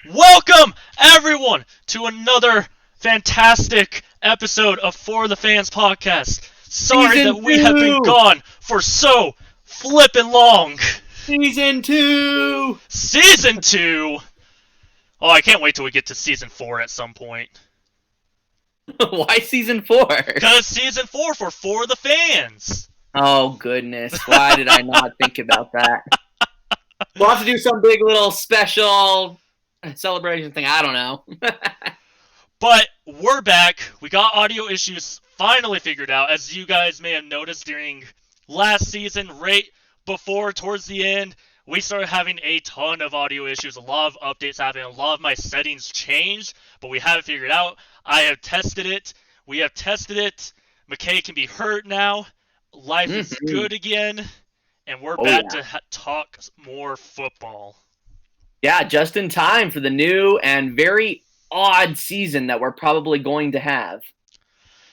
Welcome, everyone, to another fantastic episode of For the Fans podcast. Sorry Season that we have been 2! gone for so flippin' long. Season 2! Season 2? Oh, I can't wait till we get to Season 4 at some point. Why Season 4? Because Season 4 for the Fans. Oh, goodness. Why did I not think about that? We'll have to do some big little special celebration thing. I don't know. But we're back. We got audio issues finally figured out, as you guys may have noticed during last season, right before, towards the end, we started having a ton of audio issues, a lot of updates happening, a lot of my settings changed, but we have it figured out. I have tested it. We have tested it. McKay can be heard now. Life is good again. And we're back to talk more football. Yeah, just in time for the new and very odd season that we're probably going to have.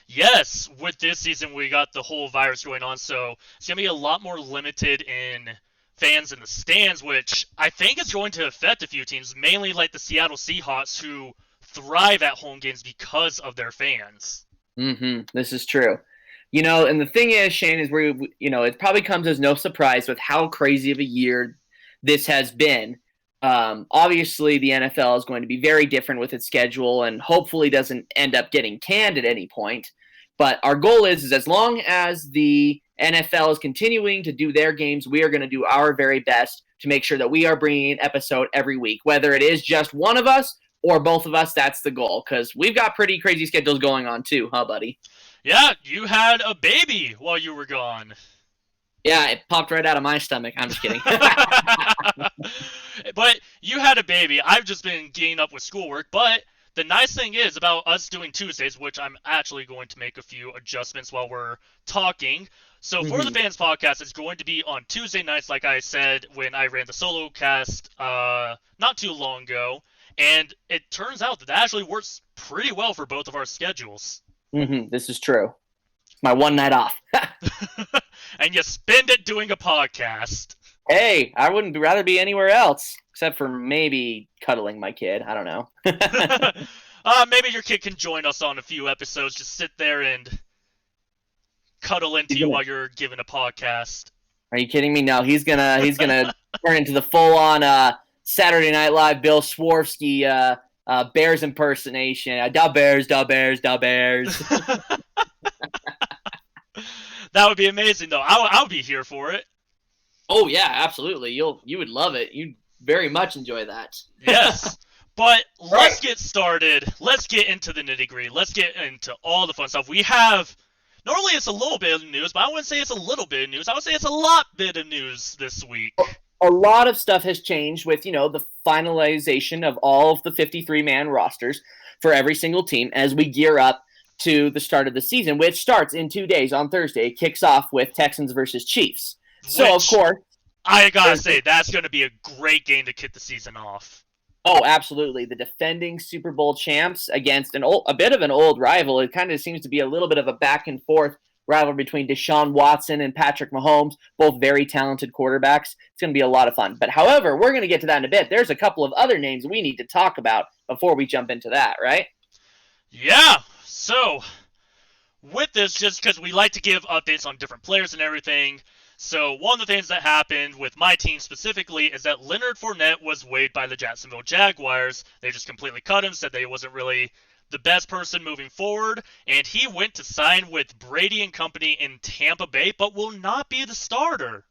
Yes, with this season we got the whole virus going on, so it's going to be a lot more limited in fans in the stands, which I think is going to affect a few teams, mainly like the Seattle Seahawks, who thrive at home games because of their fans. This is true. You know, and the thing is, Shane, is it probably comes as no surprise with how crazy of a year this has been. Obviously, the NFL is going to be very different with its schedule and hopefully doesn't end up getting canned at any point. But our goal is as long as the NFL is continuing to do their games, we are going to do our very best to make sure that we are bringing an episode every week. Whether it is just one of us or both of us, that's the goal, because we've got pretty crazy schedules going on too, huh, buddy? Yeah, you had a baby while you were gone. Yeah, it popped right out of my stomach. I'm just kidding. But you had a baby. I've just been getting up with schoolwork. But the nice thing is about us doing Tuesdays, which I'm actually going to make a few adjustments while we're talking. So For the Fans podcast is going to be on Tuesday nights, like I said when I ran the solo cast not too long ago. And it turns out that actually works pretty well for both of our schedules. This is true. It's my one night off. And you spend it doing a podcast. Hey, I wouldn't rather be anywhere else, except for maybe cuddling my kid. I don't know. Maybe your kid can join us on a few episodes. Just sit there and cuddle into you while you're giving a podcast. Are you kidding me? No, he's gonna turn into the full-on Saturday Night Live Bill Swarovski Bears impersonation. Da Bears, da Bears, da Bears. That would be amazing, though. I would be here for it. Oh yeah, absolutely. You would love it. You'd very much enjoy that. Yes. But let's get started. Let's get into the nitty-gritty. Let's get into all the fun stuff. We have, normally it's a little bit of news, but I wouldn't say it's a little bit of news. I would say it's a lot bit of news this week. A lot of stuff has changed with, the finalization of all of the 53-man rosters for every single team as we gear up to the start of the season, which starts in 2 days on Thursday. It kicks off with Texans versus Chiefs. So, of course, I gotta say, that's going to be a great game to kick the season off. Oh, absolutely. The defending Super Bowl champs against a bit of an old rival. It kind of seems to be a little bit of a back-and-forth rivalry between Deshaun Watson and Patrick Mahomes, both very talented quarterbacks. It's going to be a lot of fun. But however, we're going to get to that in a bit. There's a couple of other names we need to talk about before we jump into that, right? Yeah. So, with this, just because we like to give updates on different players and everything, so one of the things that happened with my team specifically is that Leonard Fournette was waived by the Jacksonville Jaguars. They just completely cut him, said that he wasn't really the best person moving forward, and he went to sign with Brady and company in Tampa Bay, but will not be the starter.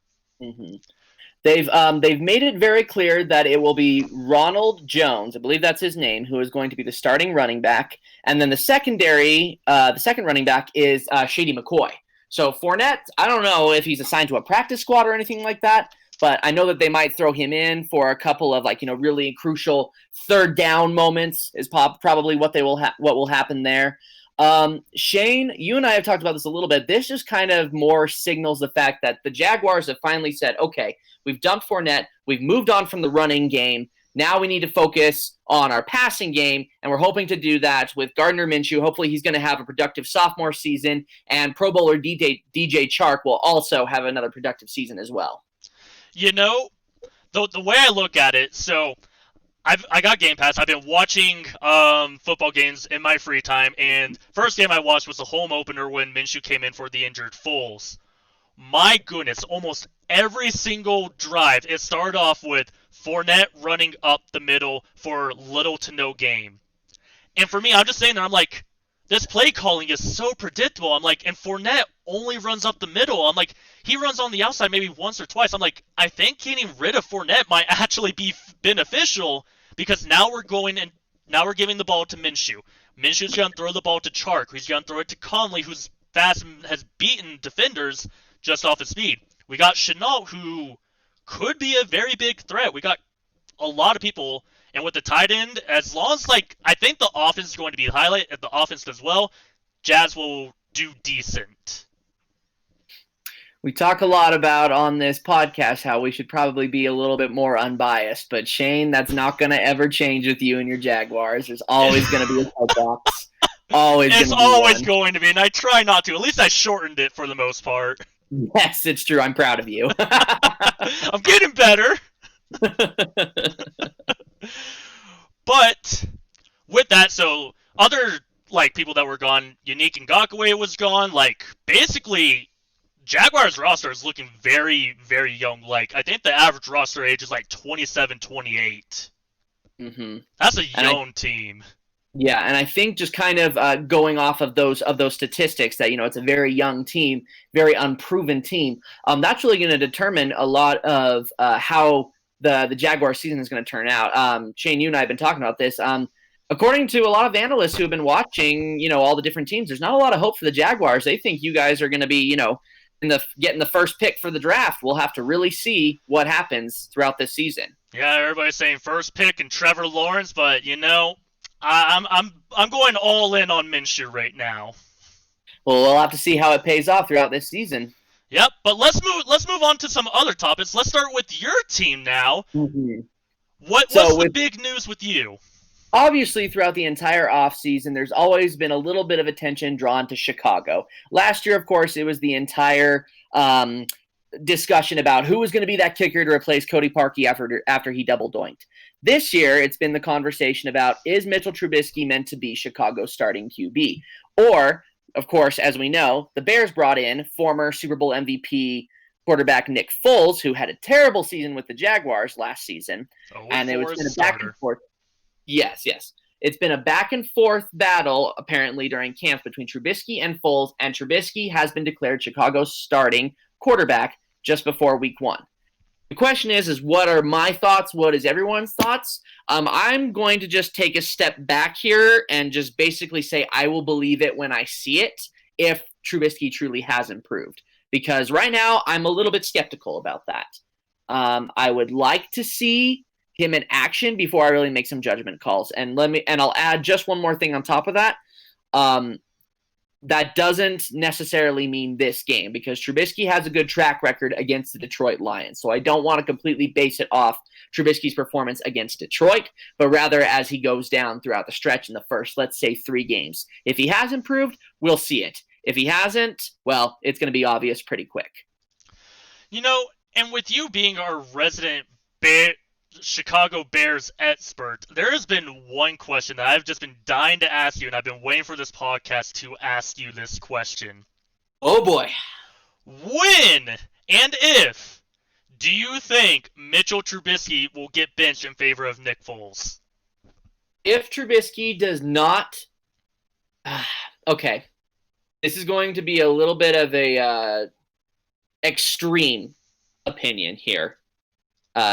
They've made it very clear that it will be Ronald Jones, I believe that's his name, who is going to be the starting running back, and then the second running back is Shady McCoy. So Fournette, I don't know if he's assigned to a practice squad or anything like that, but I know that they might throw him in for a couple of really crucial third down moments is probably what will happen there. Shane, you and I have talked about this a little bit. This just kind of more signals the fact that the Jaguars have finally said, okay, we've dumped Fournette, we've moved on from the running game. Now we need to focus on our passing game, and we're hoping to do that with Gardner Minshew. Hopefully he's going to have a productive sophomore season, and Pro Bowler DJ Chark will also have another productive season as well. The way I look at it, so I got Game Pass. I've been watching football games in my free time, and first game I watched was the home opener when Minshew came in for the injured Foles. My goodness, almost every single drive, it started off with Fournette running up the middle for little to no gain. And for me, I'm just saying that I'm like, this play calling is so predictable. I'm like, and Fournette only runs up the middle. I'm like, he runs on the outside maybe once or twice. I'm like, I think getting rid of Fournette might actually be beneficial because now we're giving the ball to Minshew. Minshew's going to throw the ball to Chark. He's going to throw it to Conley, who's fast and has beaten defenders just off his speed. We got Chenault, who could be a very big threat. We got a lot of people. And with the tight end, as long as, I think the offense is going to be the highlight. If the offense does well, Jazz will do decent. We talk a lot about on this podcast how we should probably be a little bit more unbiased. But, Shane, that's not going to ever change with you and your Jaguars. There's always going to be a soapbox. It's always going to be, and I try not to. At least I shortened it for the most part. Yes, it's true. I'm proud of you. I'm getting better. But with that, so other people that were gone, Unique Ngakoue was gone. Basically, Jaguars roster is looking very, very young. I think the average roster age is 27, 28. Mm-hmm. That's a young team. Yeah, and I think just kind of going off of those statistics that it's a very young team, very unproven team. That's really going to determine a lot of how the Jaguar season is going to turn out. Shane, you and I have been talking about this. According to a lot of analysts who have been watching, all the different teams, there's not a lot of hope for the Jaguars. They think you guys are going to be, getting the first pick for the draft. We'll have to really see what happens throughout this season. Yeah, everybody's saying first pick and Trevor Lawrence, but I'm going all in on Minshew right now. Well, we'll have to see how it pays off throughout this season. Yep, but let's move on to some other topics. Let's start with your team now. Mm-hmm. What's the big news with you? Obviously, throughout the entire offseason, there's always been a little bit of attention drawn to Chicago. Last year, of course, it was the entire discussion about who was going to be that kicker to replace Cody Parkey after he double doinked. This year, it's been the conversation about, is Mitchell Trubisky meant to be Chicago's starting QB? Or, of course, as we know, the Bears brought in former Super Bowl MVP quarterback Nick Foles, who had a terrible season with the Jaguars last season. And it was been a back and forth. Yes. It's been a back and forth battle, apparently, during camp between Trubisky and Foles, and Trubisky has been declared Chicago's starting quarterback just before week 1. The question is what are my thoughts? What is everyone's thoughts? I'm going to just take a step back here and just basically say I will believe it when I see it if Trubisky truly has improved. Because right now I'm a little bit skeptical about that. I would like to see him in action before I really make some judgment calls. And I'll add just one more thing on top of that. That doesn't necessarily mean this game because Trubisky has a good track record against the Detroit Lions. So I don't want to completely base it off Trubisky's performance against Detroit, but rather as he goes down throughout the stretch in the first, let's say, 3 games. If he has improved, we'll see it. If he hasn't, well, it's going to be obvious pretty quick. And with you being our resident Chicago Bears expert, there has been one question that I've just been dying to ask you, and I've been waiting for this podcast to ask you this question. Oh boy. When and if do you think Mitchell Trubisky will get benched in favor of Nick Foles? If Trubisky does not... okay. This is going to be a little bit of a extreme opinion here,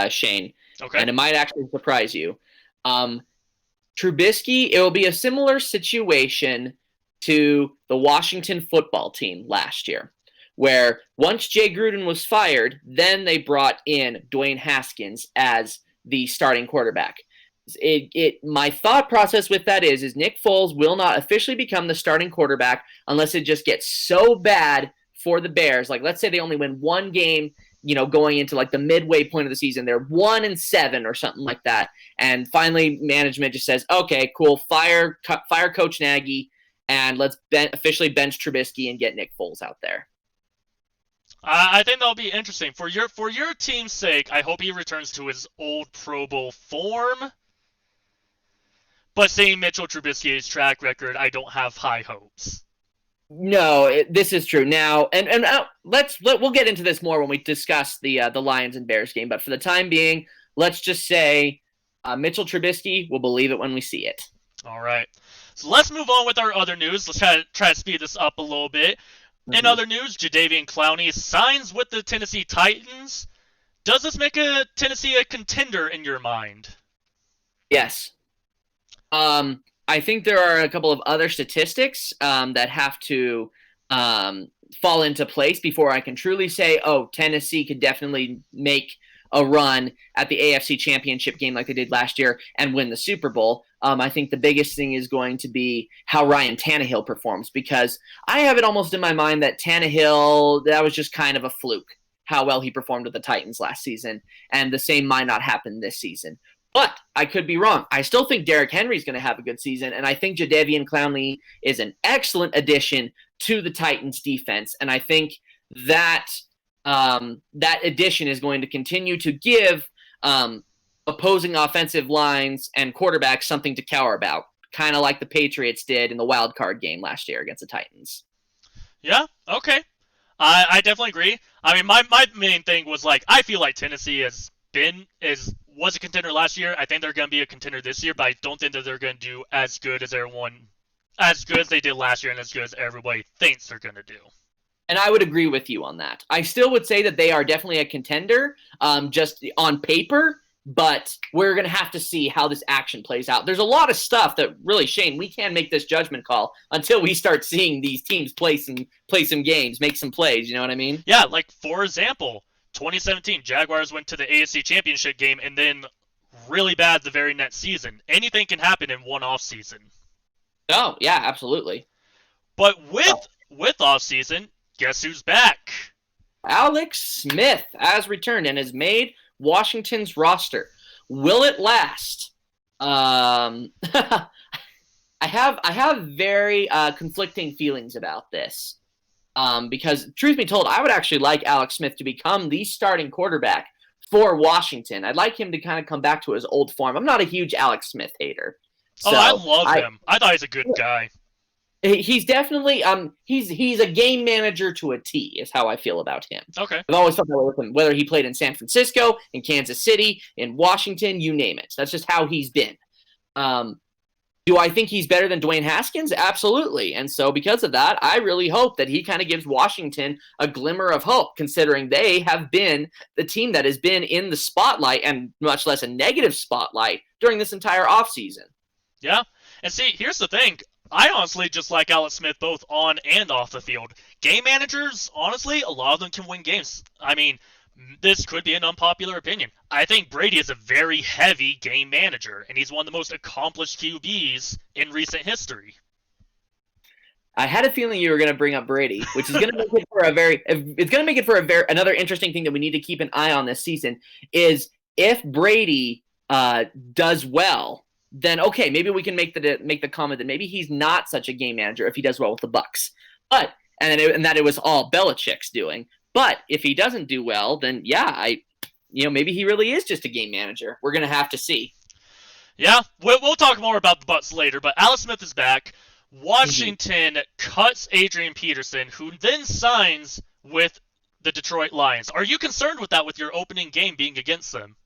Shane. Okay. And it might actually surprise you. Trubisky, it will be a similar situation to the Washington football team last year, where once Jay Gruden was fired, then they brought in Dwayne Haskins as the starting quarterback. My thought process with that is Nick Foles will not officially become the starting quarterback unless it just gets so bad for the Bears. Let's say they only win 1 game, going into the midway point of the season, they're 1-7 or something like that. And finally management just says, okay, cool. Fire Coach Nagy and let's officially bench Trubisky and get Nick Foles out there. I think that'll be interesting for your team's sake. I hope he returns to his old Pro Bowl form. But seeing Mitchell Trubisky's track record, I don't have high hopes. No, this is true. Now, and we'll get into this more when we discuss the Lions and Bears game. But for the time being, let's just say Mitchell Trubisky, we'll believe it when we see it. All right. So let's move on with our other news. Let's try to speed this up a little bit. Mm-hmm. In other news, Jadav Clowny signs with the Tennessee Titans. Does this make Tennessee a contender in your mind? Yes. I think there are a couple of other statistics that have to fall into place before I can truly say, oh, Tennessee could definitely make a run at the AFC Championship game like they did last year and win the Super Bowl. I think the biggest thing is going to be how Ryan Tannehill performs, because I have it almost in my mind that Tannehill, that was just kind of a fluke, how well he performed with the Titans last season, and the same might not happen this season. But I could be wrong. I still think Derrick Henry's going to have a good season, and I think Jadav Clowny is an excellent addition to the Titans' defense, and I think that that addition is going to continue to give opposing offensive lines and quarterbacks something to cower about, kind of like the Patriots did in the wild card game last year against the Titans. Yeah, okay. I definitely agree. I mean, my main thing was, like, I feel like Tennessee was a contender last year. I think they're going to be a contender this year, but I don't think that they're going to do as good as they did last year and as good as everybody thinks they're going to do. And I would agree with you on that. I still would say that they are definitely a contender, just on paper, but we're going to have to see how this action plays out. There's a lot of stuff that really, Shane, we can't make this judgment call until we start seeing these teams play some games, make some plays, you know what I mean? Yeah, like, for example, 2017, Jaguars went to the AFC Championship game and then really bad the very next season. Anything can happen in one off season. Oh, yeah, absolutely. But with off season, guess who's back? Alex Smith has returned and has made Washington's roster. Will it last? I have very conflicting feelings about this. Because, truth be told, I would actually like Alex Smith to become the starting quarterback for Washington. I'd like him to kind of come back to his old form. I'm not a huge Alex Smith hater. So I love him. I thought he's a good guy. He's definitely he's a game manager to a T, is how I feel about him. Okay. I've always felt that way with him, whether he played in San Francisco, in Kansas City, in Washington, you name it. That's just how he's been. Do I think he's better than Dwayne Haskins? Absolutely. And so because of that, I really hope that he kind of gives Washington a glimmer of hope, considering they have been the team that has been in the spotlight, and much less a negative spotlight, during this entire offseason. Yeah. And see, here's the thing. I honestly just like Alex Smith both on and off the field. Game managers, honestly, a lot of them can win games. I mean, this could be an unpopular opinion. I think Brady is a very heavy game manager, and he's one of the most accomplished QBs in recent history. I had a feeling you were going to bring up Brady, which is going to make it for another interesting thing that we need to keep an eye on this season. Is if Brady does well, then okay, maybe we can make the comment that maybe he's not such a game manager if he does well with the Bucs. But and that it was all Belichick's doing. But if he doesn't do well, then yeah, maybe he really is just a game manager. We're gonna have to see. Yeah, we'll talk more about the Bucs later. But Alex Smith is back. Washington cuts Adrian Peterson, who then signs with the Detroit Lions. Are you concerned with that, with your opening game being against them?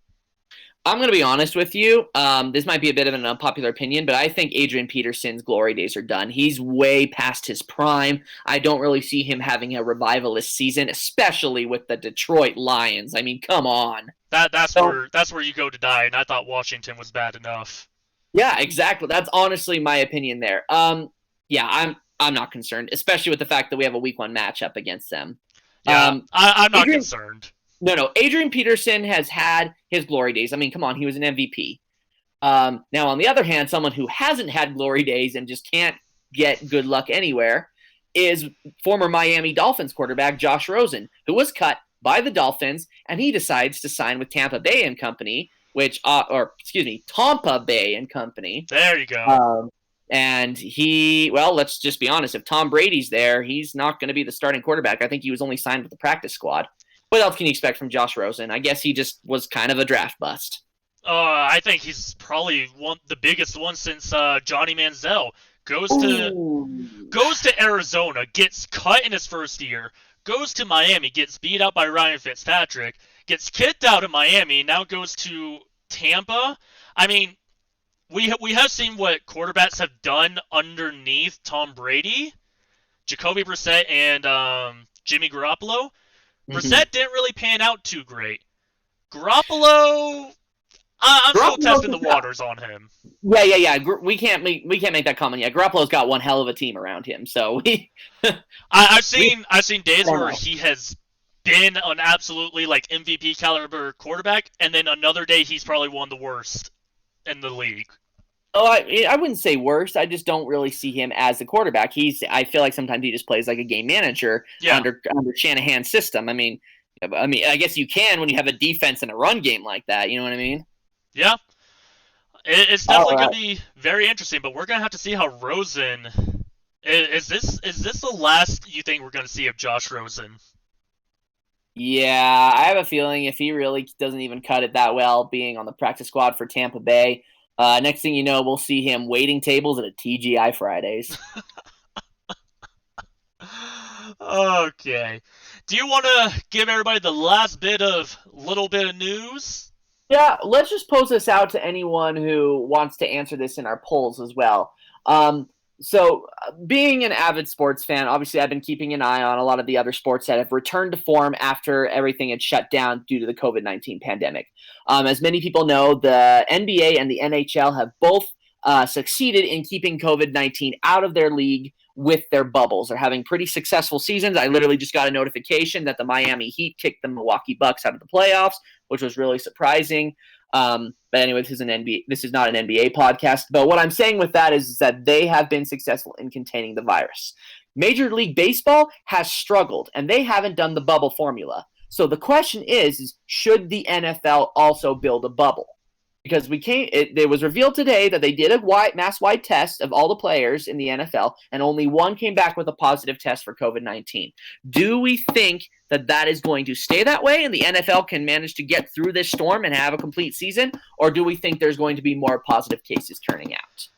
I'm going to be honest with you. This might be a bit of an unpopular opinion, but I think Adrian Peterson's glory days are done. He's way past his prime. I don't really see him having a revivalist season, especially with the Detroit Lions. I mean, come on. That's where you go to die, and I thought Washington was bad enough. Yeah, exactly. That's honestly my opinion there. Yeah, I'm not concerned, especially with the fact that we have a week 1 matchup against them. Yeah, I'm not concerned. No. Adrian Peterson has had his glory days. I mean, come on, he was an MVP. Now, on the other hand, someone who hasn't had glory days and just can't get good luck anywhere is former Miami Dolphins quarterback Josh Rosen, who was cut by the Dolphins, and he decides to sign with Tampa Bay and Company, Tampa Bay and Company. There you go. And let's just be honest, if Tom Brady's there, he's not going to be the starting quarterback. I think he was only signed with the practice squad. What else can you expect from Josh Rosen? I guess he just was kind of a draft bust. I think he's probably the biggest one since Johnny Manziel. Goes to Arizona, gets cut in his first year, goes to Miami, gets beat out by Ryan Fitzpatrick, gets kicked out of Miami, now goes to Tampa. I mean, we have seen what quarterbacks have done underneath Tom Brady, Jacoby Brissett, and Jimmy Garoppolo. Brissett didn't really pan out too great. Garoppolo, I'm still testing the waters on him. Yeah. We can't make that comment yet. Garoppolo's got one hell of a team around him, so I've seen days where he has been an absolutely like MVP caliber quarterback, and then another day he's probably one of the worst in the league. Oh, I wouldn't say worst. I just don't really see him as the quarterback. I feel like sometimes he just plays like a game manager under Shanahan's system. I mean, I guess you can when you have a defense and a run game like that. You know what I mean? Yeah. It's definitely going to be very interesting, but we're going to have to see how Rosen is this the last you think we're going to see of Josh Rosen? Yeah, I have a feeling if he really doesn't even cut it that well being on the practice squad for Tampa Bay, next thing you know, we'll see him waiting tables at a TGI Fridays. Okay. Do you want to give everybody the last little bit of news? Yeah, let's just pose this out to anyone who wants to answer this in our polls as well. So, being an avid sports fan, obviously I've been keeping an eye on a lot of the other sports that have returned to form after everything had shut down due to the COVID-19 pandemic. As many people know, the NBA and the NHL have both succeeded in keeping COVID-19 out of their league with their bubbles. They're having pretty successful seasons. I literally just got a notification that the Miami Heat kicked the Milwaukee Bucks out of the playoffs, which was really surprising. But anyway, this is not an NBA podcast. But what I'm saying with that is that they have been successful in containing the virus. Major League Baseball has struggled, and they haven't done the bubble formula. So the question is should the NFL also build a bubble? Because it was revealed today that they did a mass-wide test of all the players in the NFL, and only one came back with a positive test for COVID-19. Do we think that is going to stay that way and the NFL can manage to get through this storm and have a complete season? Or do we think there's going to be more positive cases turning out?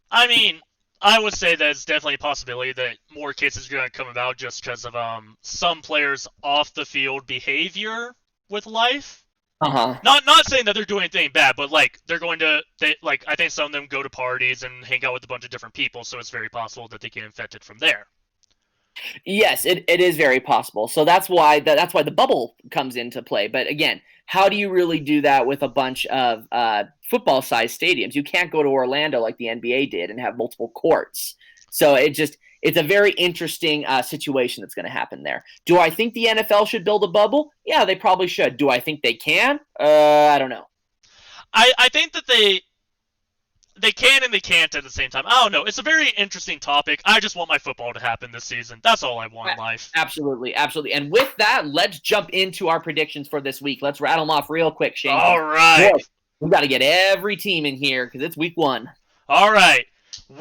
I mean, I would say that it's definitely a possibility that more cases are going to come about just because of some players' off-the-field behavior with life. Not saying that they're doing anything bad, but like I think some of them go to parties and hang out with a bunch of different people, so it's very possible that they get infected from there. Yes, it is very possible. So that's why the bubble comes into play. But again, how do you really do that with a bunch of football-sized stadiums? You can't go to Orlando like the NBA did and have multiple courts. So it's a very interesting situation that's going to happen there. Do I think the NFL should build a bubble? Yeah, they probably should. Do I think they can? I don't know. I think that they can and they can't at the same time. I don't know. It's a very interesting topic. I just want my football to happen this season. That's all I want in life. Absolutely. And with that, let's jump into our predictions for this week. Let's rattle them off real quick, Shane. All right. We've got to get every team in here because it's week 1. All right.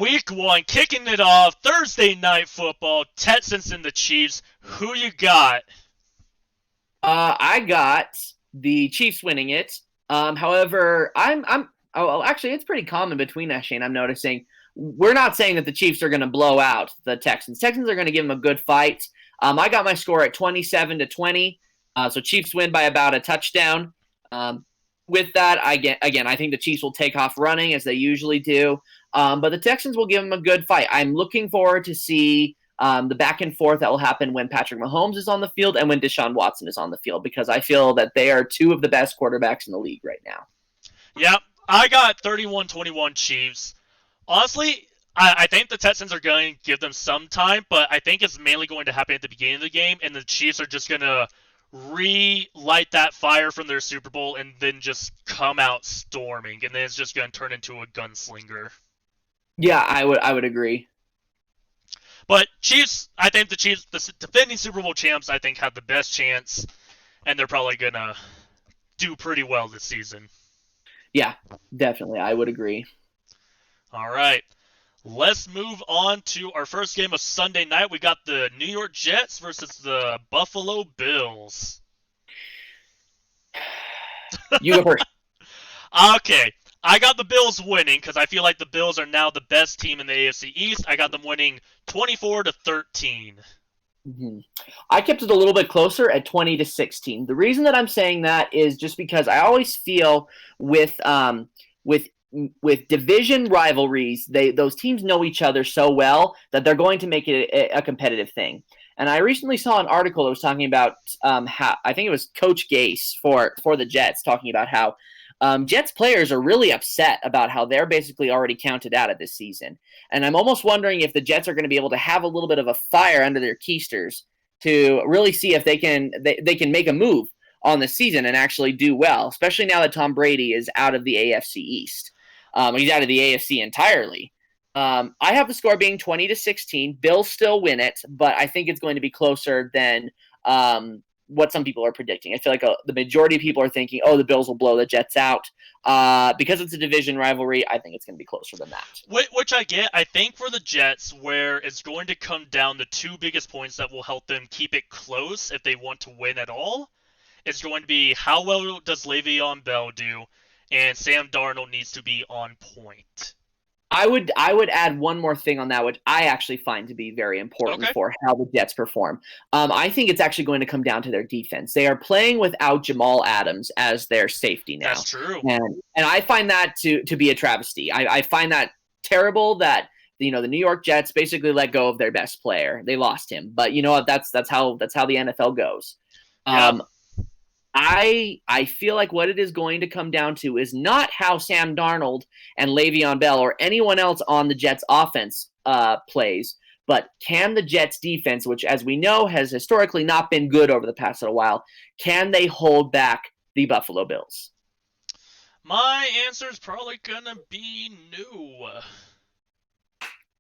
Week 1, kicking it off, Thursday Night Football, Texans and the Chiefs. Who you got? I got the Chiefs winning it. However, actually, it's pretty common between us, Shane. I'm noticing we're not saying that the Chiefs are going to blow out the Texans. Texans are going to give them a good fight. I got my score at 27-20. So Chiefs win by about a touchdown. With that, I think the Chiefs will take off running as they usually do. But the Texans will give them a good fight. I'm looking forward to see the back and forth that will happen when Patrick Mahomes is on the field and when Deshaun Watson is on the field, because I feel that they are two of the best quarterbacks in the league right now. Yep, I got 31-21 Chiefs. Honestly, I think the Texans are going to give them some time, but I think it's mainly going to happen at the beginning of the game, and the Chiefs are just going to relight that fire from their Super Bowl and then just come out storming, and then it's just going to turn into a gunslinger. Yeah, I would agree. But Chiefs, I think the Chiefs, the defending Super Bowl champs, I think have the best chance, and they're probably going to do pretty well this season. Yeah, definitely. I would agree. All right. Let's move on to our first game of Sunday night. We got the New York Jets versus the Buffalo Bills. You go first. Okay, I got the Bills winning because I feel like the Bills are now the best team in the AFC East. I got them winning 24-13. Mhm. I kept it a little bit closer at 20-16. The reason that I'm saying that is just because I always feel with with with division rivalries, those teams know each other so well that they're going to make it a competitive thing. And I recently saw an article that was talking about how I think it was Coach Gase for the Jets talking about how Jets players are really upset about how they're basically already counted out of this season. And I'm almost wondering if the Jets are going to be able to have a little bit of a fire under their keisters to really see if they can make a move on the season and actually do well, especially now that Tom Brady is out of the AFC East. He's out of the AFC entirely. I have the score being 20-16. Bills still win it, but I think it's going to be closer than what some people are predicting. I feel like the majority of people are thinking, oh, the Bills will blow the Jets out. Because it's a division rivalry, I think it's going to be closer than that. Which I get. I think for the Jets, where it's going to come down, the two biggest points that will help them keep it close if they want to win at all, it's going to be how well does Le'Veon Bell do, and Sam Darnold needs to be on point. I would add one more thing on that, which I actually find to be very important for how the Jets perform. I think it's actually going to come down to their defense. They are playing without Jamal Adams as their safety now. That's true. And I find that to be a travesty. I find that terrible that the New York Jets basically let go of their best player. They lost him, but you know what? That's how the NFL goes. Yeah. I feel like what it is going to come down to is not how Sam Darnold and Le'Veon Bell or anyone else on the Jets offense plays, but can the Jets defense, which as we know has historically not been good over the past little while, can they hold back the Buffalo Bills? My answer is probably going to be no.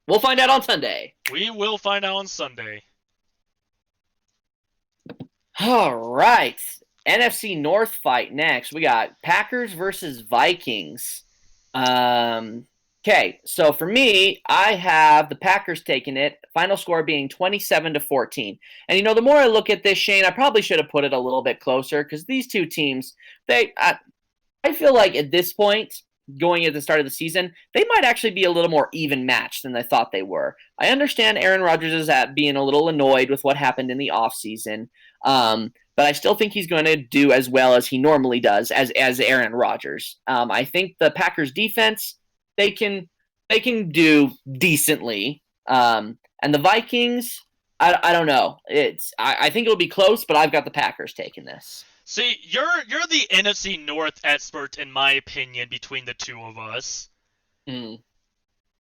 We'll find out on Sunday. We will find out on Sunday. All right. NFC North fight next. We got Packers versus Vikings. Okay, so for me, I have the Packers taking it. Final score being 27-14. And the more I look at this, Shane, I probably should have put it a little bit closer because these two teams, I feel like at this point, going at the start of the season, they might actually be a little more even matched than I thought they were. I understand Aaron Rodgers is being a little annoyed with what happened in the offseason. But I still think he's going to do as well as he normally does as Aaron Rodgers. I think the Packers defense, they can do decently. And the Vikings, I don't know. I think it'll be close, but I've got the Packers taking this. See, you're the NFC North expert in my opinion between the two of us. Mm.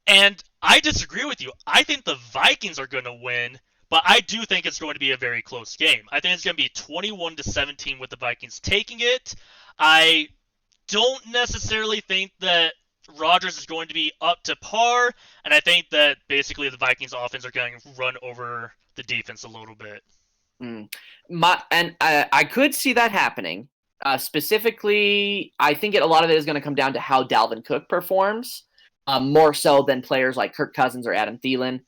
And I disagree with you. I think the Vikings are going to win. But I do think it's going to be a very close game. I think it's going to be 21-17 with the Vikings taking it. I don't necessarily think that Rodgers is going to be up to par, and I think that basically the Vikings offense are going to run over the defense a little bit. I could see that happening. Specifically, I think a lot of it is going to come down to how Dalvin Cook performs, more so than players like Kirk Cousins or Adam Thielen.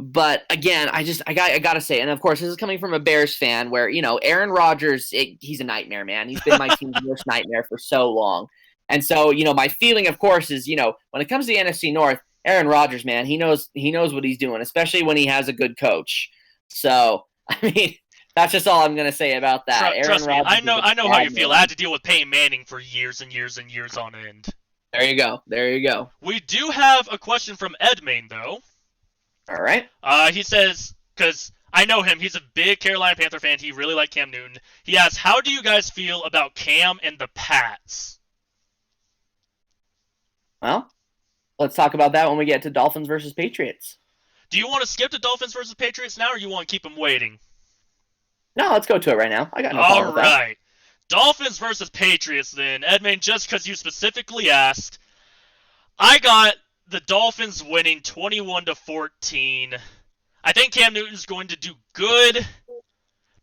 But again, I gotta say, and of course, this is coming from a Bears fan, where Aaron Rodgers, he's a nightmare, man. He's been my team's worst nightmare for so long, and so my feeling, of course, is when it comes to the NFC North, Aaron Rodgers, man, he knows what he's doing, especially when he has a good coach. So I mean, that's just all I'm gonna say about that. Trust me, I know how you feel. I had to deal with Peyton Manning for years and years and years on end. There you go. We do have a question from Edmain, though. All right. He says, because I know him, he's a big Carolina Panther fan. He really liked Cam Newton. He asks, how do you guys feel about Cam and the Pats? Well, let's talk about that when we get to Dolphins versus Patriots. Do you want to skip to Dolphins versus Patriots now, or you want to keep them waiting? No, let's go to it right now. I got no problem with that. All right. Dolphins versus Patriots, then. Edmain, just because you specifically asked, I got the Dolphins winning 21-14. I think Cam Newton's going to do good,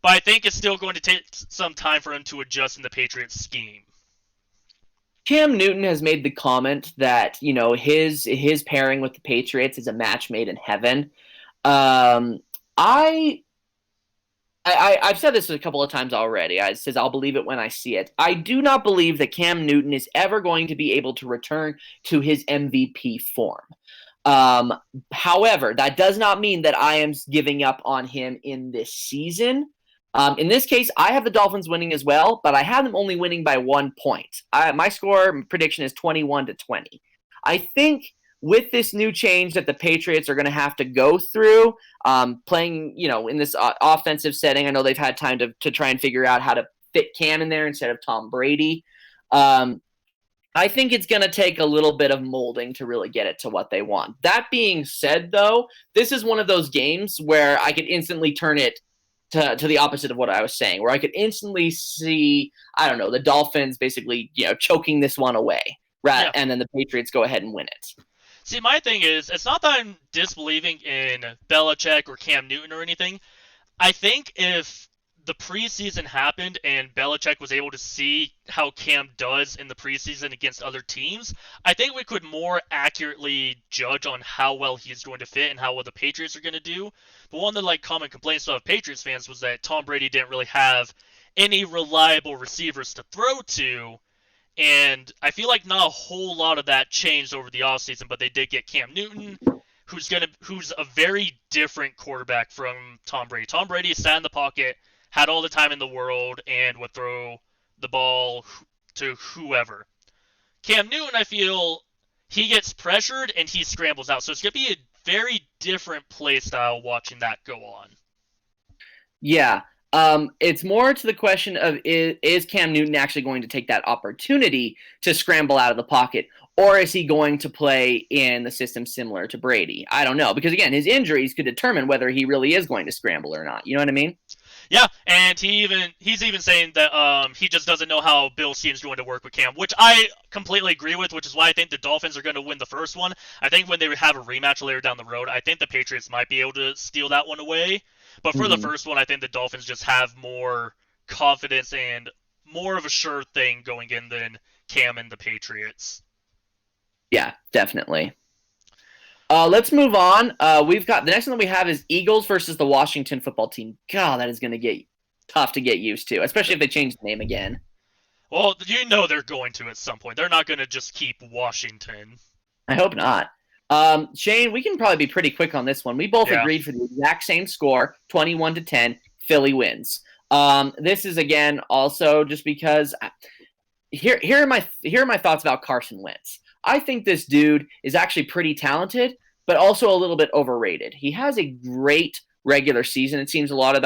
but I think it's still going to take some time for him to adjust in the Patriots scheme. Cam Newton has made the comment that his pairing with the Patriots is a match made in heaven. I I've said this a couple of times already. I says I'll believe it when I see it. I do not believe that Cam Newton is ever going to be able to return to his MVP form. However, that does not mean that I am giving up on him in this season. In this case, I have the Dolphins winning as well, but I have them only winning by 1 point. My score prediction is 21-20. I think with this new change that the Patriots are going to have to go through, playing, in this offensive setting, I know they've had time to try and figure out how to fit Cam in there instead of Tom Brady. I think it's going to take a little bit of molding to really get it to what they want. That being said, though, this is one of those games where I could instantly turn it to the opposite of what I was saying, where I could instantly see, the Dolphins basically, choking this one away, right? Yeah. And then the Patriots go ahead and win it. See, my thing is, it's not that I'm disbelieving in Belichick or Cam Newton or anything. I think if the preseason happened and Belichick was able to see how Cam does in the preseason against other teams, I think we could more accurately judge on how well he's going to fit and how well the Patriots are going to do. But one of the common complaints of Patriots fans was that Tom Brady didn't really have any reliable receivers to throw to. And I feel like not a whole lot of that changed over the offseason, but they did get Cam Newton, who's a very different quarterback from Tom Brady. Tom Brady sat in the pocket, had all the time in the world, and would throw the ball to whoever. Cam Newton, I feel, he gets pressured and he scrambles out. So it's going to be a very different play style watching that go on. Yeah. It's more to the question of is Cam Newton actually going to take that opportunity to scramble out of the pocket, or is he going to play in the system similar to Brady? I don't know, because again, his injuries could determine whether he really is going to scramble or not. You know what I mean? Yeah, and he's even saying that he just doesn't know how Bill seems going to work with Cam, which I completely agree with, which is why I think the Dolphins are going to win the first one. I think when they have a rematch later down the road, I think the Patriots might be able to steal that one away. But for the first one, I think the Dolphins just have more confidence and more of a sure thing going in than Cam and the Patriots. Yeah, definitely. Let's move on. We've got the next one that we have is Eagles versus the Washington football team. God, that is going to get tough to get used to, especially if they change the name again. Well, they're going to at some point. They're not going to just keep Washington. I hope not. Shane, we can probably be pretty quick on this one. We both agreed for the exact same score, 21-10. Philly wins. This is again also just because here are my thoughts about Carson Wentz. I think this dude is actually pretty talented, but also a little bit overrated. He has a great regular season, it seems a lot of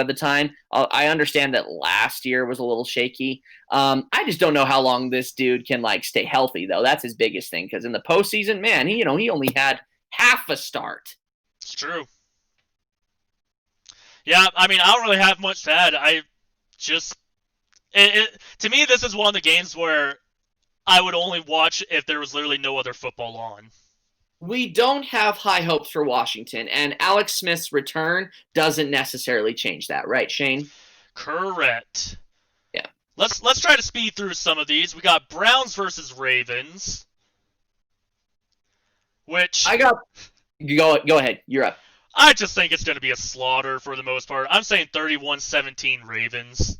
the time. I understand that last year was a little shaky. I just don't know how long this dude can stay healthy, though. That's his biggest thing, because in the postseason, man, he only had half a start. It's true. Yeah, I mean, I don't really have much to add. To me, this is one of the games where I would only watch if there was literally no other football on. We don't have high hopes for Washington, and Alex Smith's return doesn't necessarily change that, right, Shane? Correct. Yeah. Let's try to speed through some of these. We got Browns versus Ravens, which Go ahead. You're up. I just think it's going to be a slaughter for the most part. I'm saying 31-17 Ravens.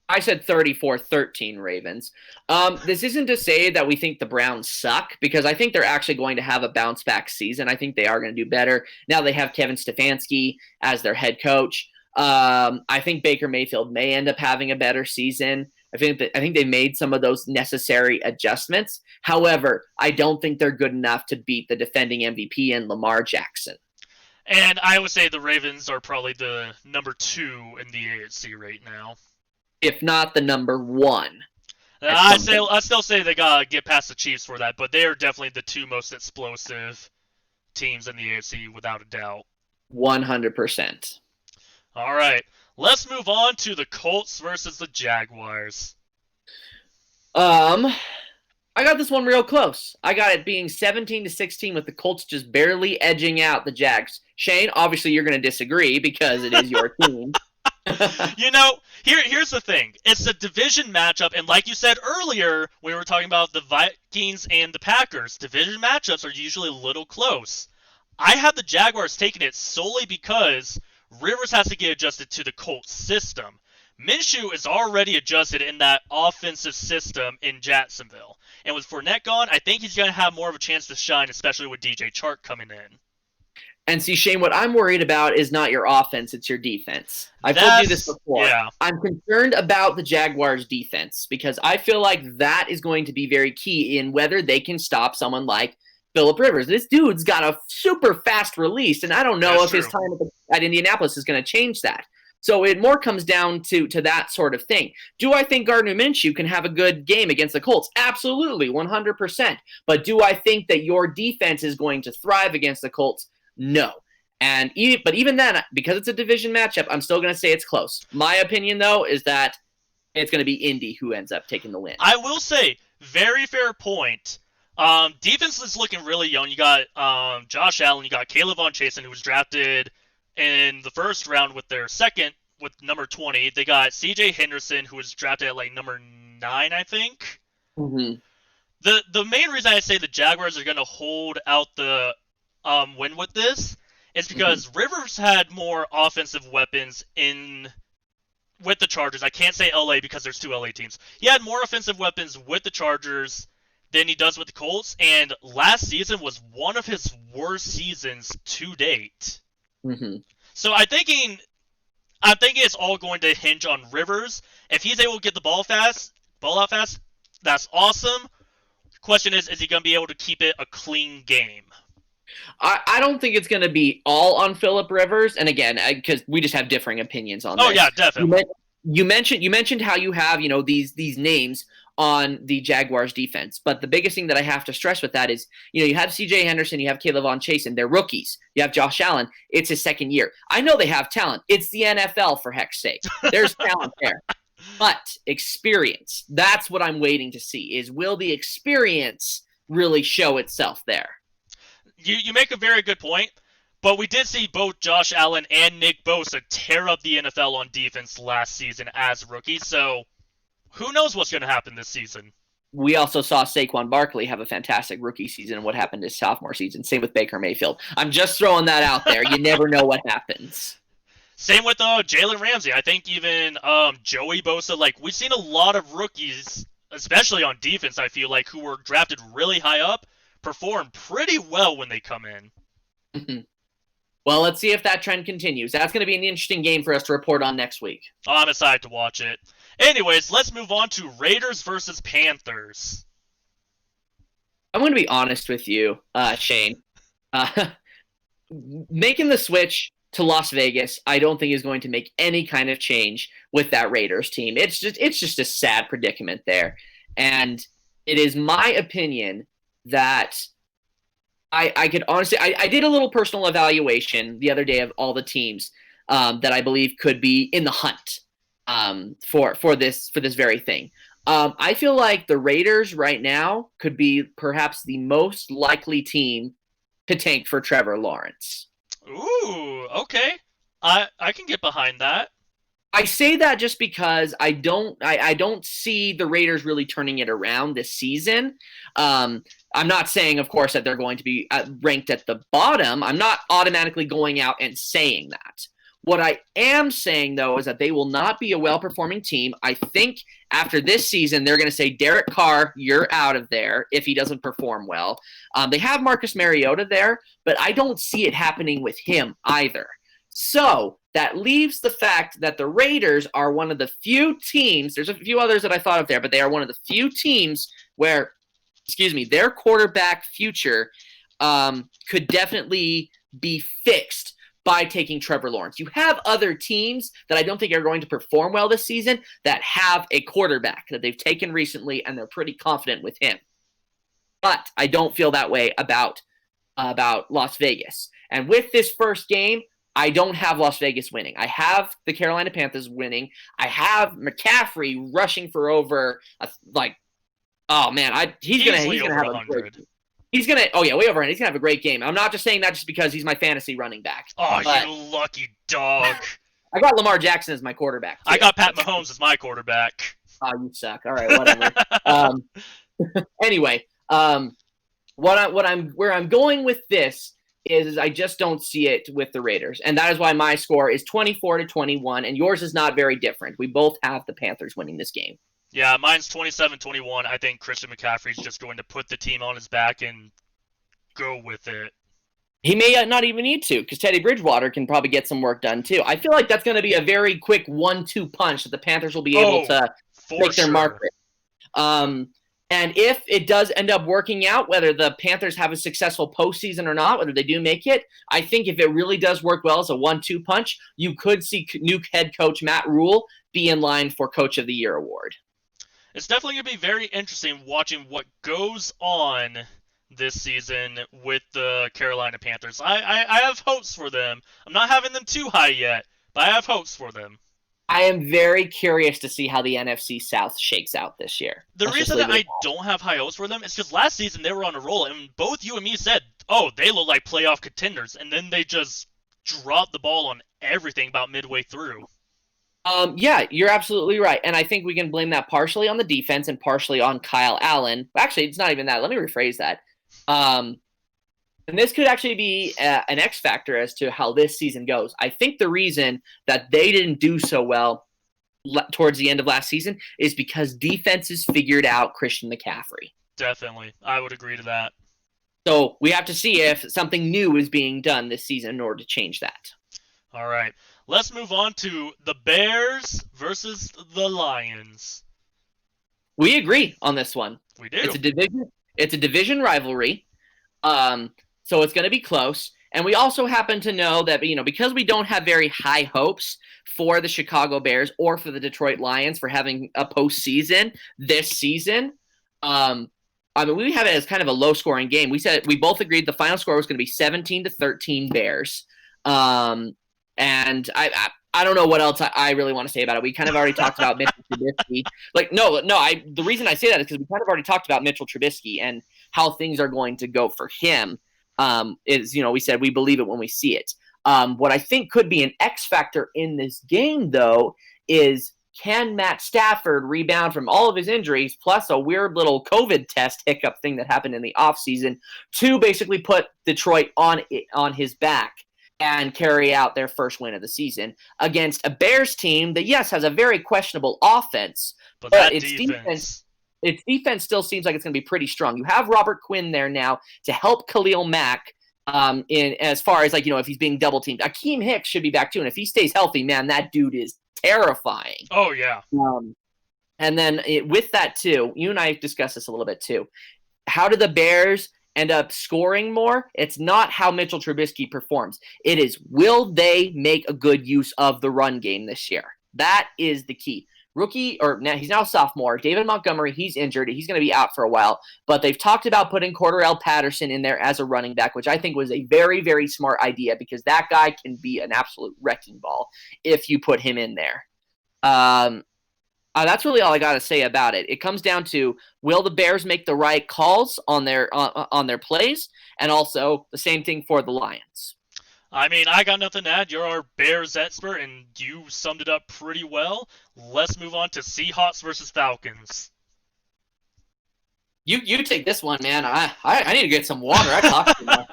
I said 34-13 Ravens. This isn't to say that we think the Browns suck, because I think they're actually going to have a bounce-back season. I think they are going to do better. Now they have Kevin Stefanski as their head coach. I think Baker Mayfield may end up having a better season. I think they made some of those necessary adjustments. However, I don't think they're good enough to beat the defending MVP and Lamar Jackson. And I would say the Ravens are probably the number 2 in the AFC right now. If not the number 1. I still say they gotta get past the Chiefs for that, but they are definitely the 2 most explosive teams in the AFC without a doubt. 100%. All right, let's move on to the Colts versus the Jaguars. I got this one real close. I got it being 17-16 with the Colts just barely edging out the Jags. Shane, obviously you're going to disagree because it is your team. Here's the thing. It's a division matchup, and like you said earlier, we were talking about the Vikings and the Packers. Division matchups are usually a little close. I have the Jaguars taking it solely because Rivers has to get adjusted to the Colts system. Minshew is already adjusted in that offensive system in Jacksonville. And with Fournette gone, I think he's going to have more of a chance to shine, especially with DJ Chark coming in. And see, Shane, what I'm worried about is not your offense, it's your defense. I've told you this before. Yeah. I'm concerned about the Jaguars' defense because I feel like that is going to be very key in whether they can stop someone like Phillip Rivers. This dude's got a super fast release, and I don't know if his time at Indianapolis is going to change that. So it more comes down to that sort of thing. Do I think Gardner Minshew can have a good game against the Colts? Absolutely, 100%. But do I think that your defense is going to thrive against the Colts? No. But even then, because it's a division matchup, I'm still going to say it's close. My opinion, though, is that it's going to be Indy who ends up taking the win. I will say, very fair point. Defense is looking really young. You got Josh Allen, you got Caleb Von Chasen, who was drafted in the first round with their second, with number 20. They got C.J. Henderson, who was drafted at like number 9, I think. Mm-hmm. The main reason I say the Jaguars are going to hold out the win with this is because Rivers had more offensive weapons with the Chargers. I can't say LA because there's 2 LA teams. He had more offensive weapons with the Chargers than he does with the Colts, and last season was one of his worst seasons to date. Mm-hmm. So I'm thinking it's all going to hinge on Rivers. If he's able to get the ball out fast, that's awesome. The question is he going to be able to keep it a clean game? I don't think it's going to be all on Phillip Rivers, and again, because we just have differing opinions on this. Oh yeah, definitely. You mentioned how you have these names on the Jaguars defense, but the biggest thing that I have to stress with that is you have C.J. Henderson, you have Caleb Von Chasen, they're rookies. You have Josh Allen, it's his second year. I know they have talent. It's the NFL, for heck's sake. There's talent there. But experience, that's what I'm waiting to see, is will the experience really show itself there? You make a very good point, but we did see both Josh Allen and Nick Bosa tear up the NFL on defense last season as rookies, so who knows what's going to happen this season? We also saw Saquon Barkley have a fantastic rookie season and what happened his sophomore season. Same with Baker Mayfield. I'm just throwing that out there. You never know what happens. Same with Jalen Ramsey. I think even Joey Bosa, we've seen a lot of rookies, especially on defense, I feel like, who were drafted really high up, perform pretty well when they come in. Well, let's see if that trend continues. That's going to be an interesting game for us to report on next week. I'm excited to watch it. Anyways, let's move on to Raiders versus Panthers. I'm going to be honest with you, Shane. Making the switch to Las Vegas, I don't think is going to make any kind of change with that Raiders team. It's just a sad predicament there. And it is my opinion that I could honestly, I did a little personal evaluation the other day of all the teams that I believe could be in the hunt for this very thing. I feel like the Raiders right now could be perhaps the most likely team to tank for Trevor Lawrence. Ooh, okay. I can get behind that. I say that just because I don't see the Raiders really turning it around this season. I'm not saying, of course, that they're going to be ranked at the bottom. I'm not automatically going out and saying that. What I am saying, though, is that they will not be a well-performing team. I think after this season, they're going to say, Derek Carr, you're out of there if he doesn't perform well. They have Marcus Mariota there, but I don't see it happening with him either. So that leaves the fact that the Raiders are one of the few teams, there's a few others that I thought of there, but they are one of the few teams where, their quarterback future could definitely be fixed by taking Trevor Lawrence. You have other teams that I don't think are going to perform well this season that have a quarterback that they've taken recently, and they're pretty confident with him. But I don't feel that way about Las Vegas. And with this first game, I don't have Las Vegas winning. I have the Carolina Panthers winning. I have McCaffrey rushing for over he's gonna have a great. Way over 100. He's gonna have a great game. I'm not just saying that just because he's my fantasy running back. Oh, you lucky dog! I got Lamar Jackson as my quarterback, too. I got Pat Mahomes as my quarterback. Oh, you suck. All right, whatever. Anyway, where I'm going with this is I just don't see it with the Raiders. And that is why my score is 24-21, and yours is not very different. We both have the Panthers winning this game. Yeah, mine's 27-21. I think Christian McCaffrey's just going to put the team on his back and go with it. He may not even need to, because Teddy Bridgewater can probably get some work done too. I feel like that's going to be a very quick 1-2 punch that the Panthers will be able to make their mark. And if it does end up working out, whether the Panthers have a successful postseason or not, whether they do make it, I think if it really does work well as a 1-2 punch, you could see new head coach Matt Rule be in line for Coach of the Year award. It's definitely going to be very interesting watching what goes on this season with the Carolina Panthers. I have hopes for them. I'm not having them too high yet, but I have hopes for them. I am very curious to see how the NFC South shakes out this year. The reason that I don't have high hopes for them is because last season they were on a roll, and both you and me said, oh, they look like playoff contenders, and then they just dropped the ball on everything about midway through. Yeah, you're absolutely right. And I think we can blame that partially on the defense and partially on Kyle Allen. Actually, it's not even that. Let me rephrase that. And this could actually be an X factor as to how this season goes. I think the reason that they didn't do so well towards the end of last season is because defenses figured out Christian McCaffrey. Definitely. I would agree to that. So we have to see if something new is being done this season in order to change that. All right. Let's move on to the Bears versus the Lions. We agree on this one. We do. It's a division rivalry. So it's going to be close. And we also happen to know that, because we don't have very high hopes for the Chicago Bears or for the Detroit Lions for having a postseason this season, we have it as kind of a low-scoring game. We both agreed the final score was going to be 17-13 Bears. And I don't know what else I really want to say about it. We kind of already talked about Mitchell Trubisky. The reason I say that is because we kind of already talked about Mitchell Trubisky and how things are going to go for him. We said we believe it when we see it. What I think could be an X factor in this game, though, is can Matt Stafford rebound from all of his injuries, plus a weird little COVID test hiccup thing that happened in the offseason, to basically put Detroit on his back and carry out their first win of the season against a Bears team that, yes, has a very questionable offense, but its defense still seems like it's going to be pretty strong. You have Robert Quinn there now to help Khalil Mack in as far as if he's being double teamed. Akeem Hicks should be back too, and if he stays healthy, man, that dude is terrifying. Oh yeah. And then with that too, you and I discussed this a little bit too. How do the Bears end up scoring more? It's not how Mitchell Trubisky performs. It is, will they make a good use of the run game this year? That is the key. He's now a sophomore. David Montgomery, he's injured. He's going to be out for a while. But they've talked about putting Cordarrelle Patterson in there as a running back, which I think was a very, very smart idea because that guy can be an absolute wrecking ball if you put him in there. That's really all I got to say about it. It comes down to, will the Bears make the right calls on their plays? And also the same thing for the Lions. I got nothing to add. You're our Bears expert, and you summed it up pretty well. Let's move on to Seahawks versus Falcons. You take this one, man. I need to get some water. I talked too much.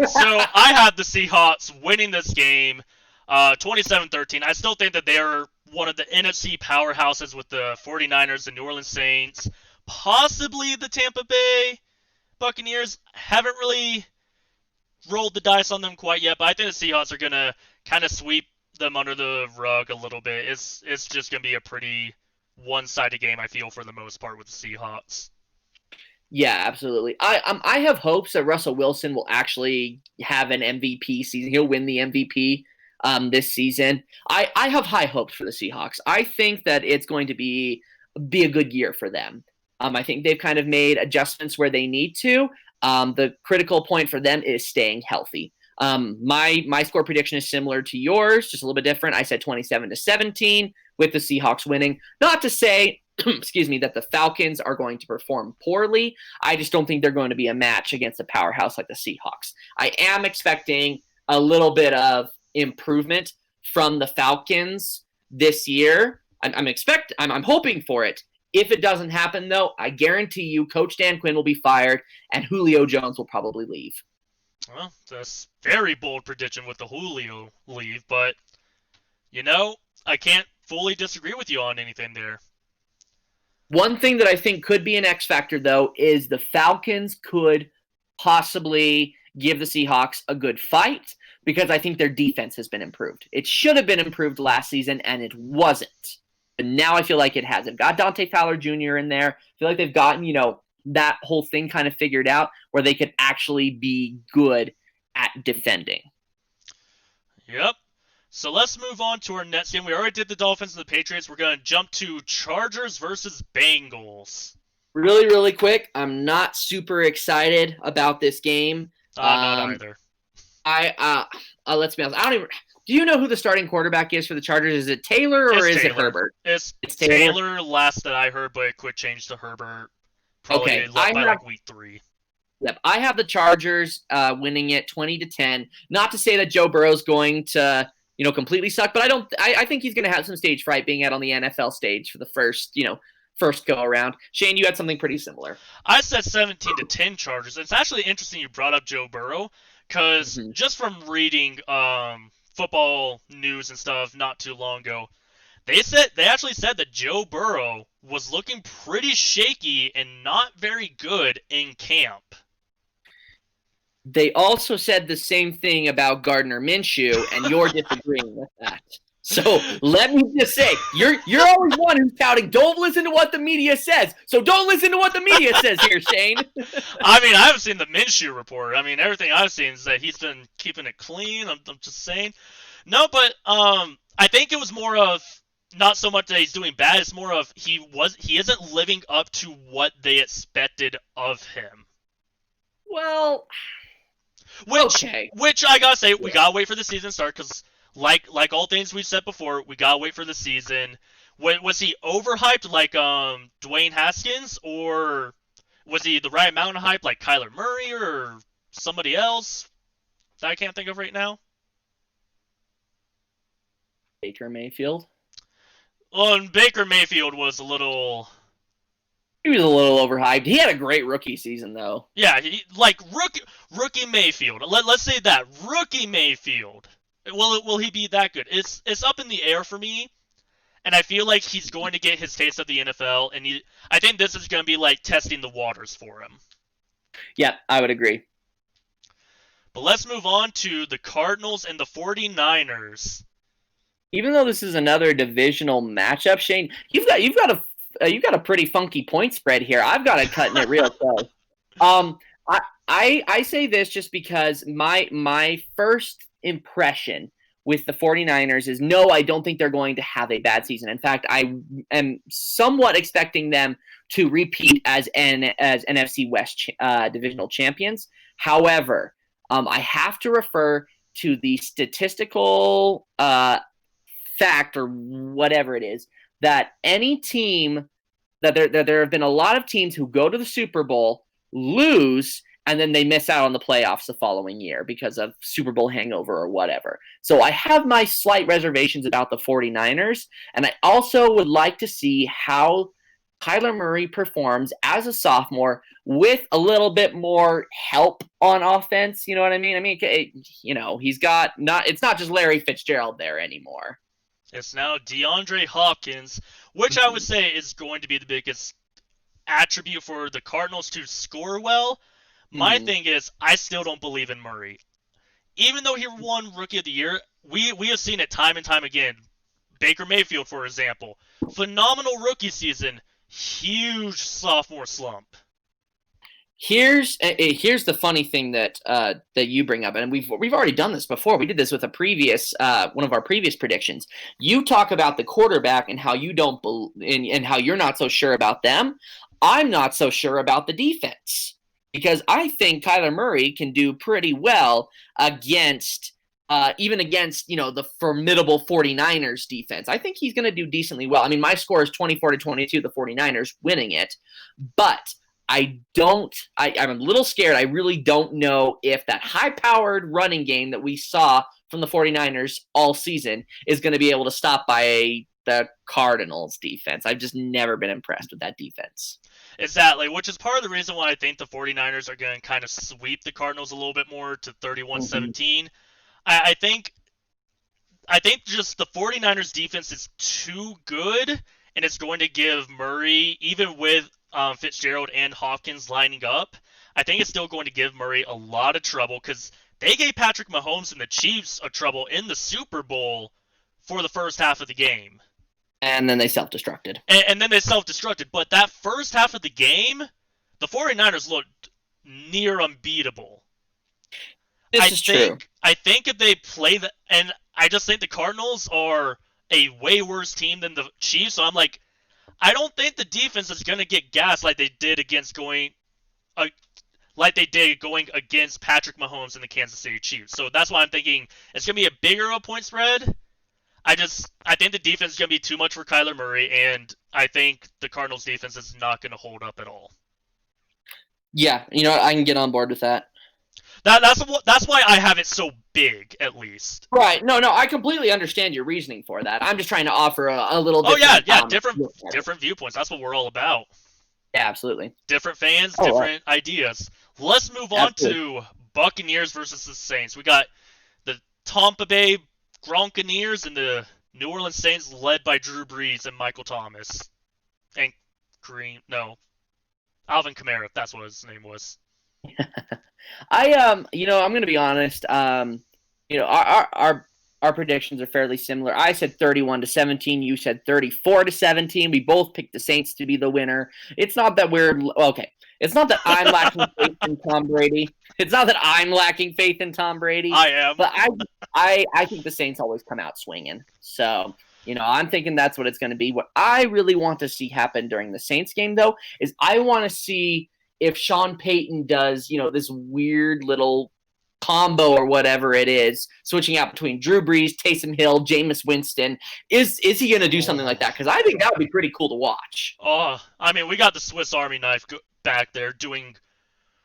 So I have the Seahawks winning this game 27-13. I still think that they're one of the NFC powerhouses with the 49ers, the New Orleans Saints, possibly the Tampa Bay Buccaneers. Haven't really rolled the dice on them quite yet, but I think the Seahawks are going to kind of sweep them under the rug a little bit. It's just going to be a pretty one-sided game, I feel, for the most part with the Seahawks. Yeah, absolutely. I have hopes that Russell Wilson will actually have an MVP season. He'll win the MVP this season. I have high hopes for the Seahawks. I think that it's going to be a good year for them. I think they've kind of made adjustments where they need to. The critical point for them is staying healthy. My score prediction is similar to yours, just a little bit different. I said 27-17 with the Seahawks winning. Not to say, excuse me, that the Falcons are going to perform poorly. I just don't think they're going to be a match against a powerhouse like the Seahawks. I am expecting a little bit of improvement from the Falcons this year. I'm hoping for it. If it doesn't happen, though, I guarantee you Coach Dan Quinn will be fired and Julio Jones will probably leave. Well, that's very bold prediction with the Julio leave, but I can't fully disagree with you on anything there. One thing that I think could be an X factor, though, is the Falcons could possibly give the Seahawks a good fight because I think their defense has been improved. It should have been improved last season, and it wasn't. But now I feel like it has. They've got Dante Fowler Jr. in there. I feel like they've gotten, that whole thing kind of figured out where they could actually be good at defending. Yep. So let's move on to our next game. We already did the Dolphins and the Patriots. We're going to jump to Chargers versus Bengals. Really, really quick, I'm not super excited about this game. Not either. Let's be honest. I don't even. Do you know who the starting quarterback is for the Chargers? Is it Taylor or is it Herbert? It's Taylor last that I heard, but it quick changed to Herbert. Probably by week 3. Yep, I have the Chargers winning it 20-10. Not to say that Joe Burrow's going to completely suck, but I think he's going to have some stage fright being out on the NFL stage for the first go around. Shane, you had something pretty similar. I said 17-10 Chargers. It's actually interesting you brought up Joe Burrow because just from reading football news and stuff not too long ago, they actually said that Joe Burrow was looking pretty shaky and not very good in camp. They also said the same thing about Gardner Minshew, and you're disagreeing with that. So let me just say, you're always one who's touting, don't listen to what the media says. So don't listen to what the media says here, Shane. I mean, I haven't seen the Minshew report. I mean, everything I've seen is that he's been keeping it clean. I'm just saying. No, but I think it was more of not so much that he's doing bad. It's more of he isn't living up to what they expected of him. Well, which I gotta say, we gotta wait for the season to start because, like all things we've said before, we gotta wait for the season. Was he overhyped like Dwayne Haskins, or was he the right amount of hype like Kyler Murray or somebody else that I can't think of right now? Baker Mayfield. Well, and Baker Mayfield was a little. He was a little overhyped. He had a great rookie season, though. Yeah, rookie Mayfield. Let's say that rookie Mayfield. Will he be that good? It's up in the air for me, and I feel like he's going to get his taste of the NFL, and I think this is going to be like testing the waters for him. Yeah, I would agree. But let's move on to the Cardinals and the 49ers. Even though this is another divisional matchup, Shane, you've got a pretty funky point spread here. I've got it cutting it real close. I say this just because my first impression with the 49ers is no, I don't think they're going to have a bad season. In fact, I am somewhat expecting them to repeat as NFC West divisional champions. However, I have to refer to the statistical fact or whatever it is that any team that there have been a lot of teams who go to the Super Bowl, lose, and then they miss out on the playoffs the following year because of Super Bowl hangover or whatever. So I have my slight reservations about the 49ers, and I also would like to see how Kyler Murray performs as a sophomore with a little bit more help on offense. You know what I mean? It's not just Larry Fitzgerald there anymore. It's now DeAndre Hopkins, which I would say is going to be the biggest attribute for the Cardinals to score well. My thing is, I still don't believe in Murray. Even though he won Rookie of the Year, we have seen it time and time again. Baker Mayfield, for example. Phenomenal rookie season, huge sophomore slump. Here's the funny thing that you bring up, and we've already done this before. We did this with a previous one of our previous predictions. You talk about the quarterback and how you don't and how you're not so sure about them. I'm not so sure about the defense because I think Kyler Murray can do pretty well against the formidable 49ers defense. I think he's going to do decently well. I mean, my score is 24-22, the 49ers winning it, but I'm a little scared. I really don't know if that high-powered running game that we saw from the 49ers all season is going to be able to stop by the Cardinals defense. I've just never been impressed with that defense. Exactly, which is part of the reason why I think the 49ers are going to kind of sweep the Cardinals a little bit more to 31-17. I think just the 49ers defense is too good, and it's going to give Murray, even with Fitzgerald and Hopkins lining up, I think it's still going to give Murray a lot of trouble because they gave Patrick Mahomes and the Chiefs a trouble in the Super Bowl for the first half of the game. And then they self-destructed. And then they self-destructed. But that first half of the game, the 49ers looked near unbeatable. This is true. I think if they play the, and I just think the Cardinals are a way worse team than the Chiefs. So I'm like, I don't think the defense is going to get gassed like they did going against Patrick Mahomes and the Kansas City Chiefs. So that's why I'm thinking it's going to be a bigger of a point spread. I think the defense is going to be too much for Kyler Murray, and I think the Cardinals defense is not going to hold up at all. Yeah, you know what? I can get on board with that. That's why I have it so big, at least. Right. No, I completely understand your reasoning for that. I'm just trying to offer a little different viewpoints. That's what we're all about. Yeah, absolutely. Different fans, different ideas. Let's move on to Buccaneers versus the Saints. We got the Tampa Bay Gronkaneers and the New Orleans Saints led by Drew Brees and Michael Thomas. And Alvin Kamara, that's what his name was. I'm going to be honest. Our predictions are fairly similar. I said 31-17. You said 34-17. We both picked the Saints to be the winner. It's not that It's not that I'm lacking faith in Tom Brady. I am. But I think the Saints always come out swinging. So, I'm thinking that's what it's going to be. What I really want to see happen during the Saints game, though, is I want to see if Sean Payton does, this weird little combo or whatever it is, switching out between Drew Brees, Taysom Hill, Jameis Winston. Is he going to do something like that? Because I think that would be pretty cool to watch. We got the Swiss Army knife back there doing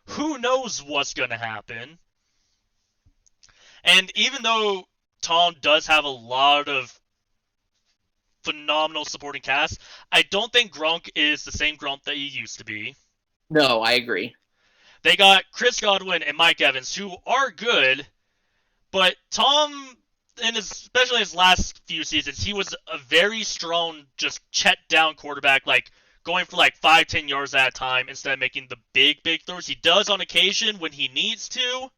who knows what's going to happen. And even though Tom does have a lot of phenomenal supporting cast, I don't think Gronk is the same Gronk that he used to be. No, I agree. They got Chris Godwin and Mike Evans, who are good, but Tom, especially his last few seasons, he was a very strong, just check-down quarterback, going for 5-10 yards at a time instead of making the big throws. He does on occasion when he needs to,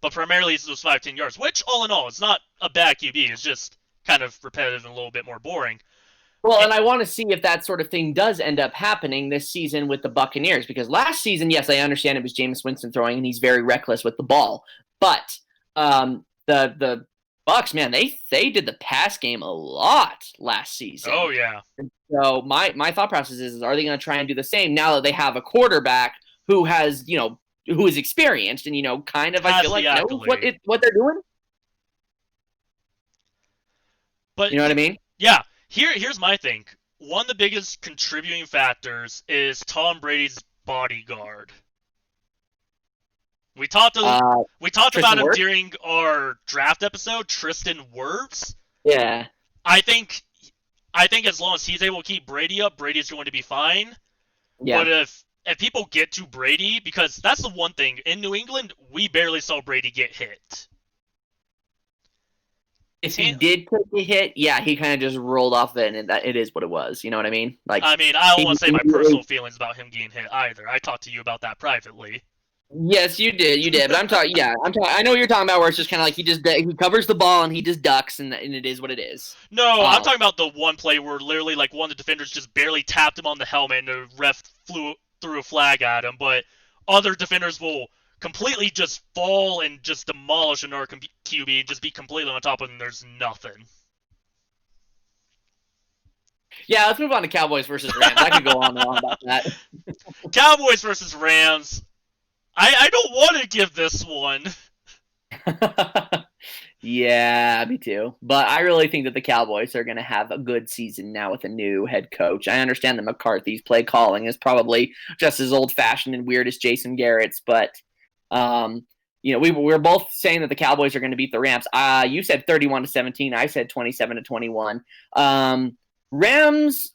but primarily it's those 5-10 yards, which, all in all, it's not a bad QB. It's just kind of repetitive and a little bit more boring. Well, and I want to see if that sort of thing does end up happening this season with the Buccaneers, because last season, yes, I understand it was Jameis Winston throwing, and he's very reckless with the ball. But the Bucs, man, they did the pass game a lot last season. Oh, yeah. And so my thought process is, are they going to try and do the same now that they have a quarterback who has, who is experienced and, kind of, I feel like, knows what they're doing? But you know what I mean? Yeah. Here's my thing. One of the biggest contributing factors is Tom Brady's bodyguard. We talked about him during our draft episode, Tristan Wirfs. Yeah. I think as long as he's able to keep Brady up, Brady's going to be fine. Yeah. But if people get to Brady, because that's the one thing in New England, we barely saw Brady get hit. If he did take a hit, yeah, he kind of just rolled off it, and it is what it was. You know what I mean? I don't want to say my personal feelings about him getting hit either. I talked to you about that privately. Yes, you did. But I'm talking. I know what you're talking about, where it's just kind of like he covers the ball and he just ducks, and it is what it is. No, I'm talking about the one play where literally one of the defenders just barely tapped him on the helmet, and the ref threw a flag at him, but other defenders will completely just fall and just demolish another QB and just be completely on top of them, and there's nothing. Yeah, let's move on to Cowboys versus Rams. I could go on and on about that. Cowboys versus Rams. I don't want to give this one. Yeah, me too. But I really think that the Cowboys are going to have a good season now with a new head coach. I understand that McCarthy's play calling is probably just as old-fashioned and weird as Jason Garrett's, but we're both saying that the Cowboys are going to beat the Rams. You said 31-17. I said 27-21. Rams,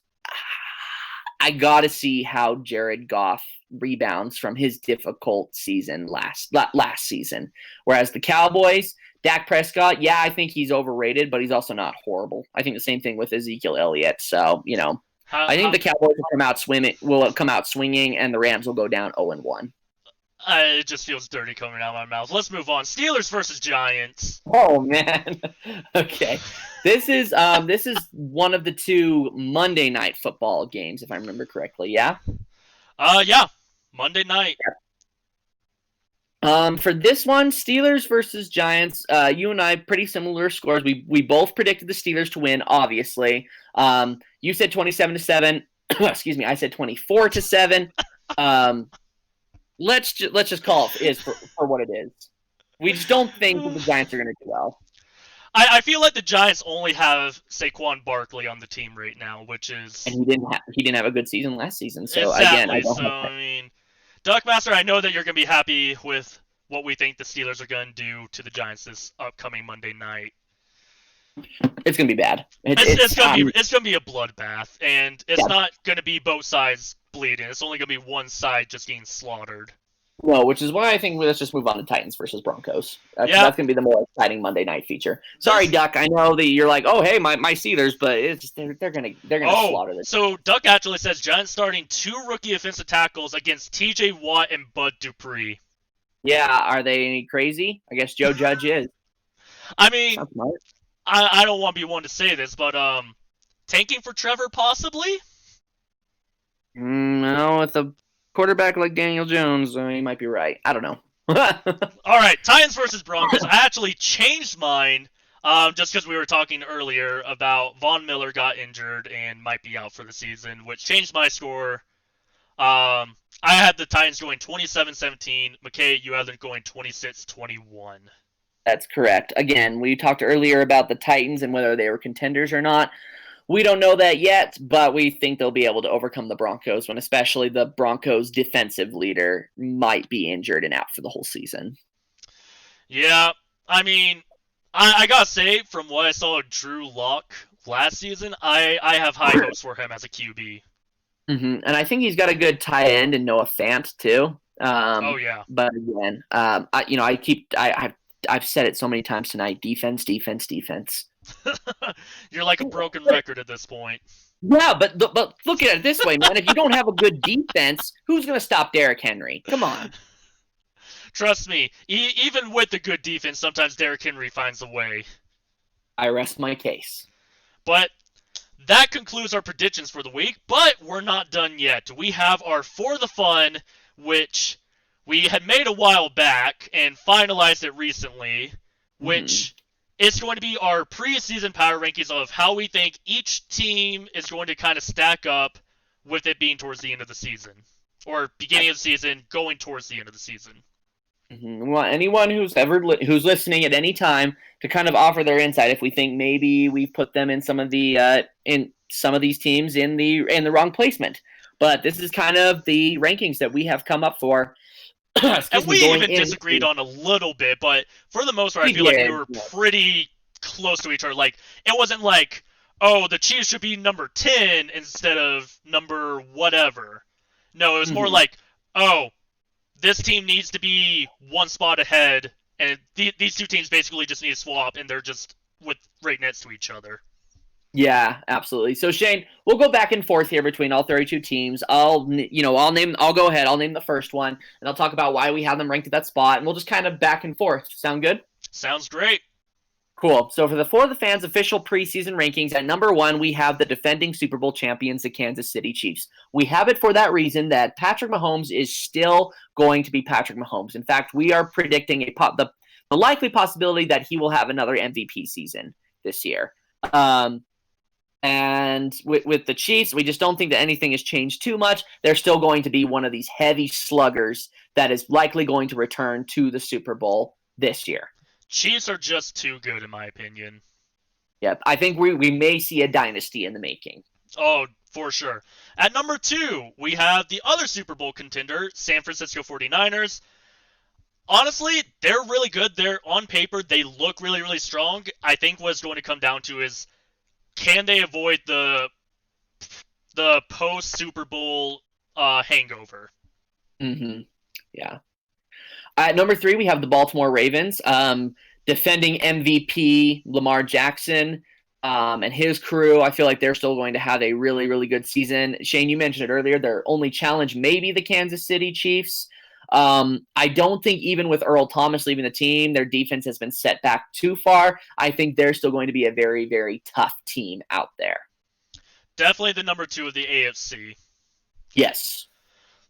I got to see how Jared Goff rebounds from his difficult season last season. Whereas the Cowboys, Dak Prescott, yeah, I think he's overrated, but he's also not horrible. I think the same thing with Ezekiel Elliott. So, I think the Cowboys will come out swinging, and the Rams will go down 0-1. It just feels dirty coming out of my mouth. Let's move on. Steelers versus Giants. Oh man. Okay. This is one of the two Monday night football games, if I remember correctly. Yeah. Yeah. Monday night. For this one, Steelers versus Giants. You and I pretty similar scores. We both predicted the Steelers to win. Obviously. You said 27-7. Excuse me. I said 24-7. Let's just call it for what it is. We just don't think that the Giants are going to do well. I feel like the Giants only have Saquon Barkley on the team right now, which is, and he didn't have a good season last season. So exactly. Again, I mean, Duckmaster, I know that you're going to be happy with what we think the Steelers are going to do to the Giants this upcoming Monday night. It's going to be bad. It's going to be a bloodbath, and it's not going to be both sides bleeding. It's only going to be one side just getting slaughtered. No, which is why I think let's just move on to Titans versus Broncos. That's going to be the more exciting Monday night feature. Sorry, Duck. I know that you're like, oh, hey, my Steelers, but they're gonna slaughter this. So Duck actually says Giants starting 2 rookie offensive tackles against T.J. Watt and Bud Dupree. Yeah, are they any crazy? I guess Joe Judge is. I mean, I don't want to be one to say this, but tanking for Trevor possibly? No, with a quarterback like Daniel Jones, he might be right. I don't know. All right, Titans versus Broncos. I actually changed mine just because we were talking earlier about Von Miller got injured and might be out for the season, which changed my score. I had the Titans going 27-17. McKay, you had them going 26-21. That's correct. Again, we talked earlier about the Titans and whether they were contenders or not. We don't know that yet, but we think they'll be able to overcome the Broncos when especially the Broncos' defensive leader might be injured and out for the whole season. Yeah, I mean, I gotta say, from what I saw of Drew Lock last season, I have high hopes for him as a QB. Mm-hmm. And I think he's got a good tight end in Noah Fant too. Oh yeah. But again, I've said it so many times tonight: defense. You're like a broken record at this point. Yeah, but look at it this way, man. If you don't have a good defense, who's going to stop Derrick Henry? Come on. Trust me, even with the good defense, sometimes Derrick Henry finds a way. I rest my case. But that concludes our predictions for the week, but we're not done yet. We have our For the Fun, which we had made a while back and finalized it recently, which is going to be our preseason power rankings of how we think each team is going to kind of stack up with it being towards the end of the season. Or beginning of the season, going towards the end of the season. Mm-hmm. We want anyone who's listening at any time to kind of offer their insight if we think maybe we've put them in some of the these teams in the wrong placement. But this is kind of the rankings that we have come up for. And we even disagreed on a little bit, but for the most part, I feel like we were pretty close to each other. Like, it wasn't like, oh, the Chiefs should be number 10 instead of number whatever. No, it was more like, oh, this team needs to be one spot ahead, and these two teams basically just need to swap, and they're just right next to each other. Yeah, absolutely. So Shane, we'll go back and forth here between all 32 teams. I'll go ahead. I'll name the first one, and I'll talk about why we have them ranked at that spot, and we'll just kind of back and forth. Sound good? Sounds great. Cool. So for the Fans official preseason rankings, at number 1, we have the defending Super Bowl champions, the Kansas City Chiefs. We have it for that reason that Patrick Mahomes is still going to be Patrick Mahomes. In fact, we are predicting the likely possibility that he will have another MVP season this year. And with the Chiefs, we just don't think that anything has changed too much. They're still going to be one of these heavy sluggers that is likely going to return to the Super Bowl this year. Chiefs are just too good, in my opinion. Yep, I think we may see a dynasty in the making. Oh, for sure. At number 2, we have the other Super Bowl contender, San Francisco 49ers. Honestly, they're really good. They're on paper. They look really, really strong. I think what's going to come down to is, can they avoid the the post Super Bowl hangover. Mm-hmm. Yeah. At number 3, we have the Baltimore Ravens. Defending MVP Lamar Jackson and his crew. I feel like they're still going to have a really, really good season. Shane, you mentioned it earlier. Their only challenge may be the Kansas City Chiefs. I don't think even with Earl Thomas leaving the team, their defense has been set back too far. I think they're still going to be a very, very tough team out there. Definitely the number 2 of the AFC. Yes.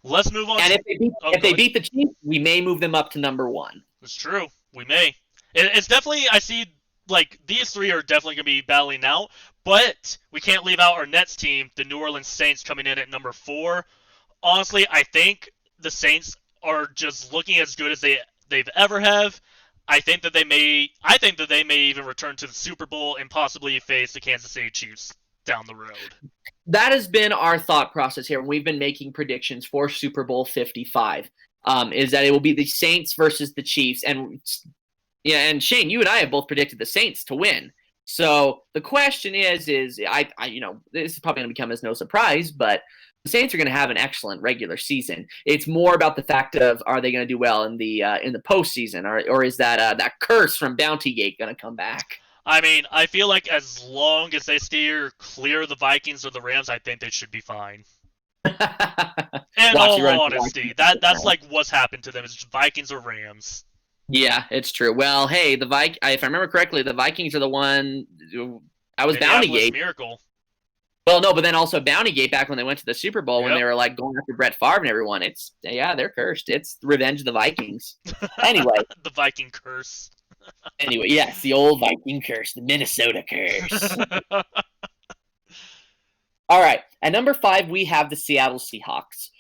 Let's move on. And if they beat the Chiefs, we may move them up to number 1. It's true. We may. It's definitely, I see, like, these 3 are definitely going to be battling out, but we can't leave out our Nets team, the New Orleans Saints, coming in at number 4. Honestly, I think the Saints are just looking as good as they've ever have. I think that they may even return to the Super Bowl and possibly face the Kansas City Chiefs down the road. That has been our thought process here when we've been making predictions for Super Bowl 55, is that it will be the Saints versus the Chiefs. And and Shane, you and I have both predicted the Saints to win. So the question is I this is probably going to become as no surprise, but the Saints are going to have an excellent regular season. It's more about the fact of, are they going to do well in the postseason, or is that curse from Bountygate going to come back? I mean, I feel like as long as they steer clear of the Vikings or the Rams, I think they should be fine. In all honesty, that's like what's happened to them is Vikings or Rams. Yeah, it's true. Well, hey, if I remember correctly, the Vikings are the one. I was Bountygate. Miracle. Well, no, but then also Bountygate back when they went to the Super Bowl when they were like going after Brett Favre and everyone. They're cursed. It's the revenge of the Vikings. Anyway, the Viking curse. Anyway, yes, the old Viking curse, the Minnesota curse. All right, at number 5, we have the Seattle Seahawks.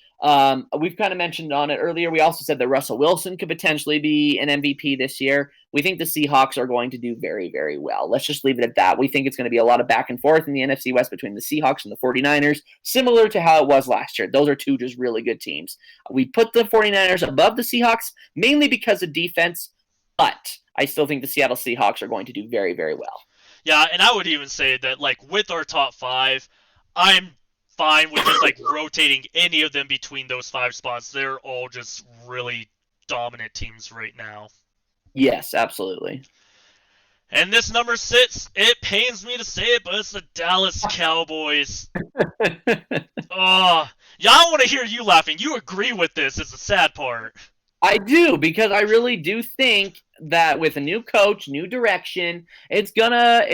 We've kind of mentioned on it earlier. We also said that Russell Wilson could potentially be an MVP this year. We think the Seahawks are going to do very, very well. Let's just leave it at that. We think it's going to be a lot of back and forth in the NFC West between the Seahawks and the 49ers, similar to how it was last year. Those are 2 just really good teams. We put the 49ers above the Seahawks mainly because of defense, but I still think the Seattle Seahawks are going to do very, very well. Yeah, and I would even say that, like, with our top 5, I'm fine with just, like, rotating any of them between those 5 spots. They're all just really dominant teams right now. Yes, absolutely. And this number 6, it pains me to say it, but it's the Dallas Cowboys. Oh, yeah, I don't want to hear you laughing. You agree with this is the sad part. I do, because I really do think that with a new coach, new direction, it's gonna.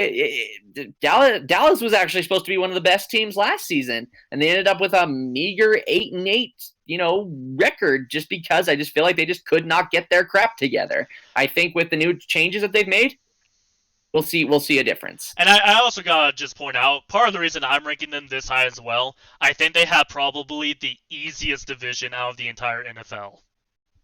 Dallas was actually supposed to be one of the best teams last season, and they ended up with a meager 8-8, record. Just because I just feel like they just could not get their crap together. I think with the new changes that they've made, we'll see a difference. And I also gotta just point out, part of the reason I'm ranking them this high as well, I think they have probably the easiest division out of the entire NFL.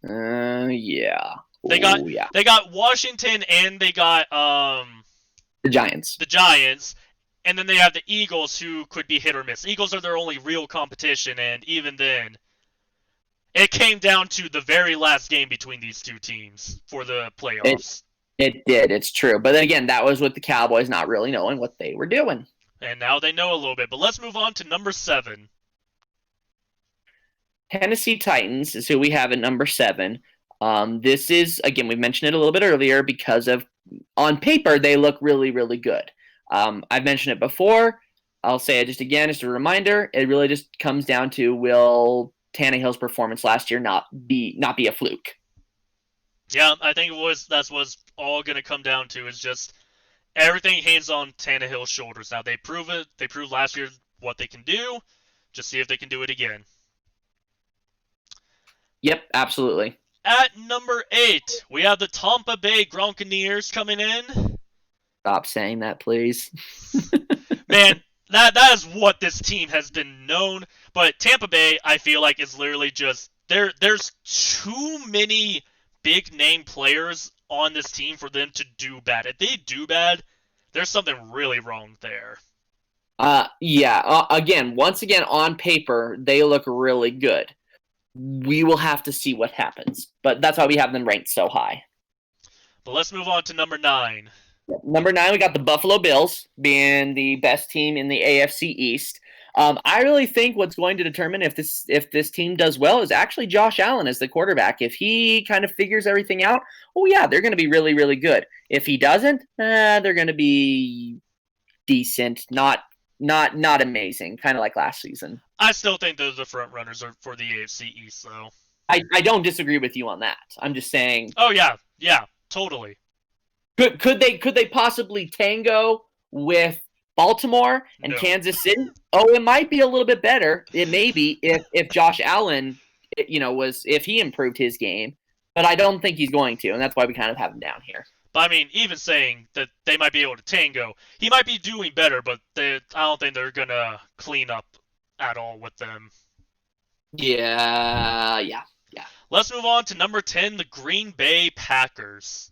Yeah. They got Washington and they got the Giants. And then they have the Eagles, who could be hit or miss. Eagles are their only real competition, and even then, it came down to the very last game between these 2 teams for the playoffs. It did. It's true. But then again, that was with the Cowboys not really knowing what they were doing. And now they know a little bit. But let's move on to number 7. Tennessee Titans is who we have at number 7. This is, again, we mentioned it a little bit earlier because of, on paper, they look really, really good. I've mentioned it before. I'll say it just again, just a reminder. It really just comes down to, will Tannehill's performance last year not be a fluke? Yeah, I think that's what's all going to come down to, is just everything hangs on Tannehill's shoulders. Now, they proved last year what they can do. Just see if they can do it again. Yep, absolutely. At number 8, we have the Tampa Bay Buccaneers coming in. Stop saying that, please. Man, that is what this team has been known. But Tampa Bay, I feel like, is literally just there's too many big name players on this team for them to do bad. If they do bad, there's something really wrong there. Again, once again, on paper, they look really good. We will have to see what happens. But that's why we have them ranked so high. But let's move on to number 9. Number 9, we got the Buffalo Bills being the best team in the AFC East. I really think what's going to determine if this team does well is actually Josh Allen as the quarterback. If he kind of figures everything out, oh yeah, they're going to be really, really good. If he doesn't, they're going to be decent, not amazing, kind of like last season. I still think those are the front runners for the AFC East, though. I don't disagree with you on that. I'm just saying. Oh yeah, totally. Could they possibly tango with Baltimore and Kansas City? Oh, it might be a little bit better. It may be if Josh Allen, if he improved his game, but I don't think he's going to, and that's why we kind of have him down here. But I mean, even saying that they might be able to tango, he might be doing better, but I don't think they're gonna clean up at all with them. Yeah. Let's move on to number 10, the Green Bay Packers.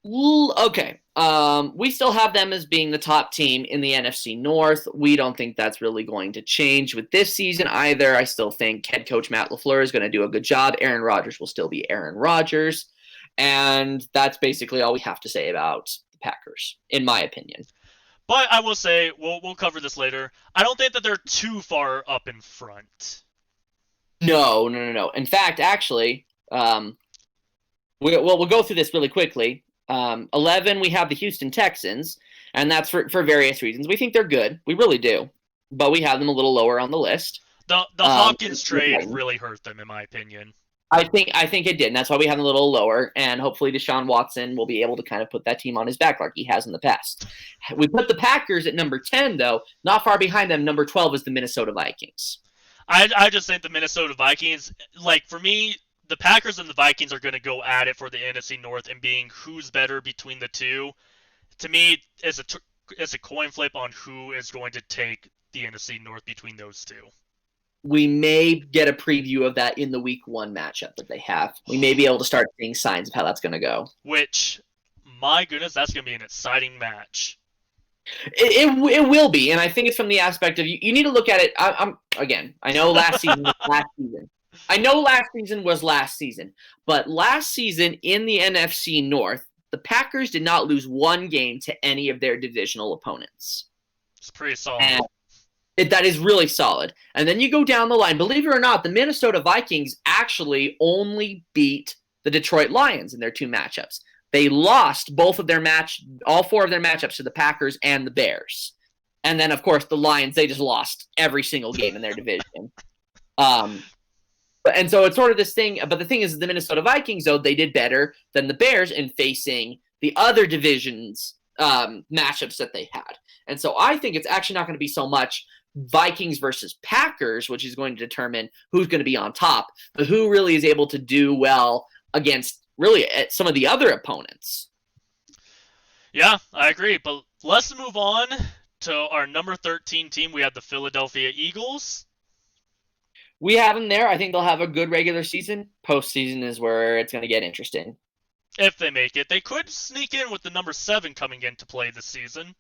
Okay. We still have them as being the top team in the NFC North. We don't think that's really going to change with this season either. I still think head coach Matt LaFleur is going to do a good job. Aaron Rodgers will still be Aaron Rodgers. And that's basically all we have to say about the Packers, in my opinion. But I will say, we'll cover this later, I don't think that they're too far up in front. No. In fact, actually, we'll go through this really quickly. 11, we have the Houston Texans, and that's for various reasons. We think they're good. We really do. But we have them a little lower on the list. The Hopkins trade really hurt them, in my opinion. I think it did, and that's why we have them a little lower, and hopefully Deshaun Watson will be able to kind of put that team on his back like he has in the past. We put the Packers at number 10, though. Not far behind them, number 12 is the Minnesota Vikings. I just think the Minnesota Vikings, like, for me, the Packers and the Vikings are going to go at it for the NFC North, and being who's better between the two, to me, is a coin flip on who is going to take the NFC North between those two. We may get a preview of that in the Week 1 matchup that they have. We may be able to start seeing signs of how that's going to go. Which, my goodness, that's going to be an exciting match. It will be, and I think it's from the aspect of you need to look at it. I know last season was last season. I know last season was last season, but last season in the NFC North, the Packers did not lose one game to any of their divisional opponents. It's pretty solid. And that is really solid. And then you go down the line. Believe it or not, the Minnesota Vikings actually only beat the Detroit Lions in their two matchups. They lost all 4 of their matchups to the Packers and the Bears. And then, of course, the Lions, they just lost every single game in their division. And so it's sort of this thing. But the thing is, the Minnesota Vikings, though, they did better than the Bears in facing the other divisions matchups that they had. And so I think it's actually not going to be so much Vikings versus Packers, which is going to determine who's going to be on top, but who really is able to do well against really some of the other opponents. Yeah, I agree. But let's move on to our number 13 team. We have the Philadelphia Eagles. We have them there. I think they'll have a good regular season. Postseason is where it's going to get interesting. If they make it. They could sneak in with the number 7 coming into play this season.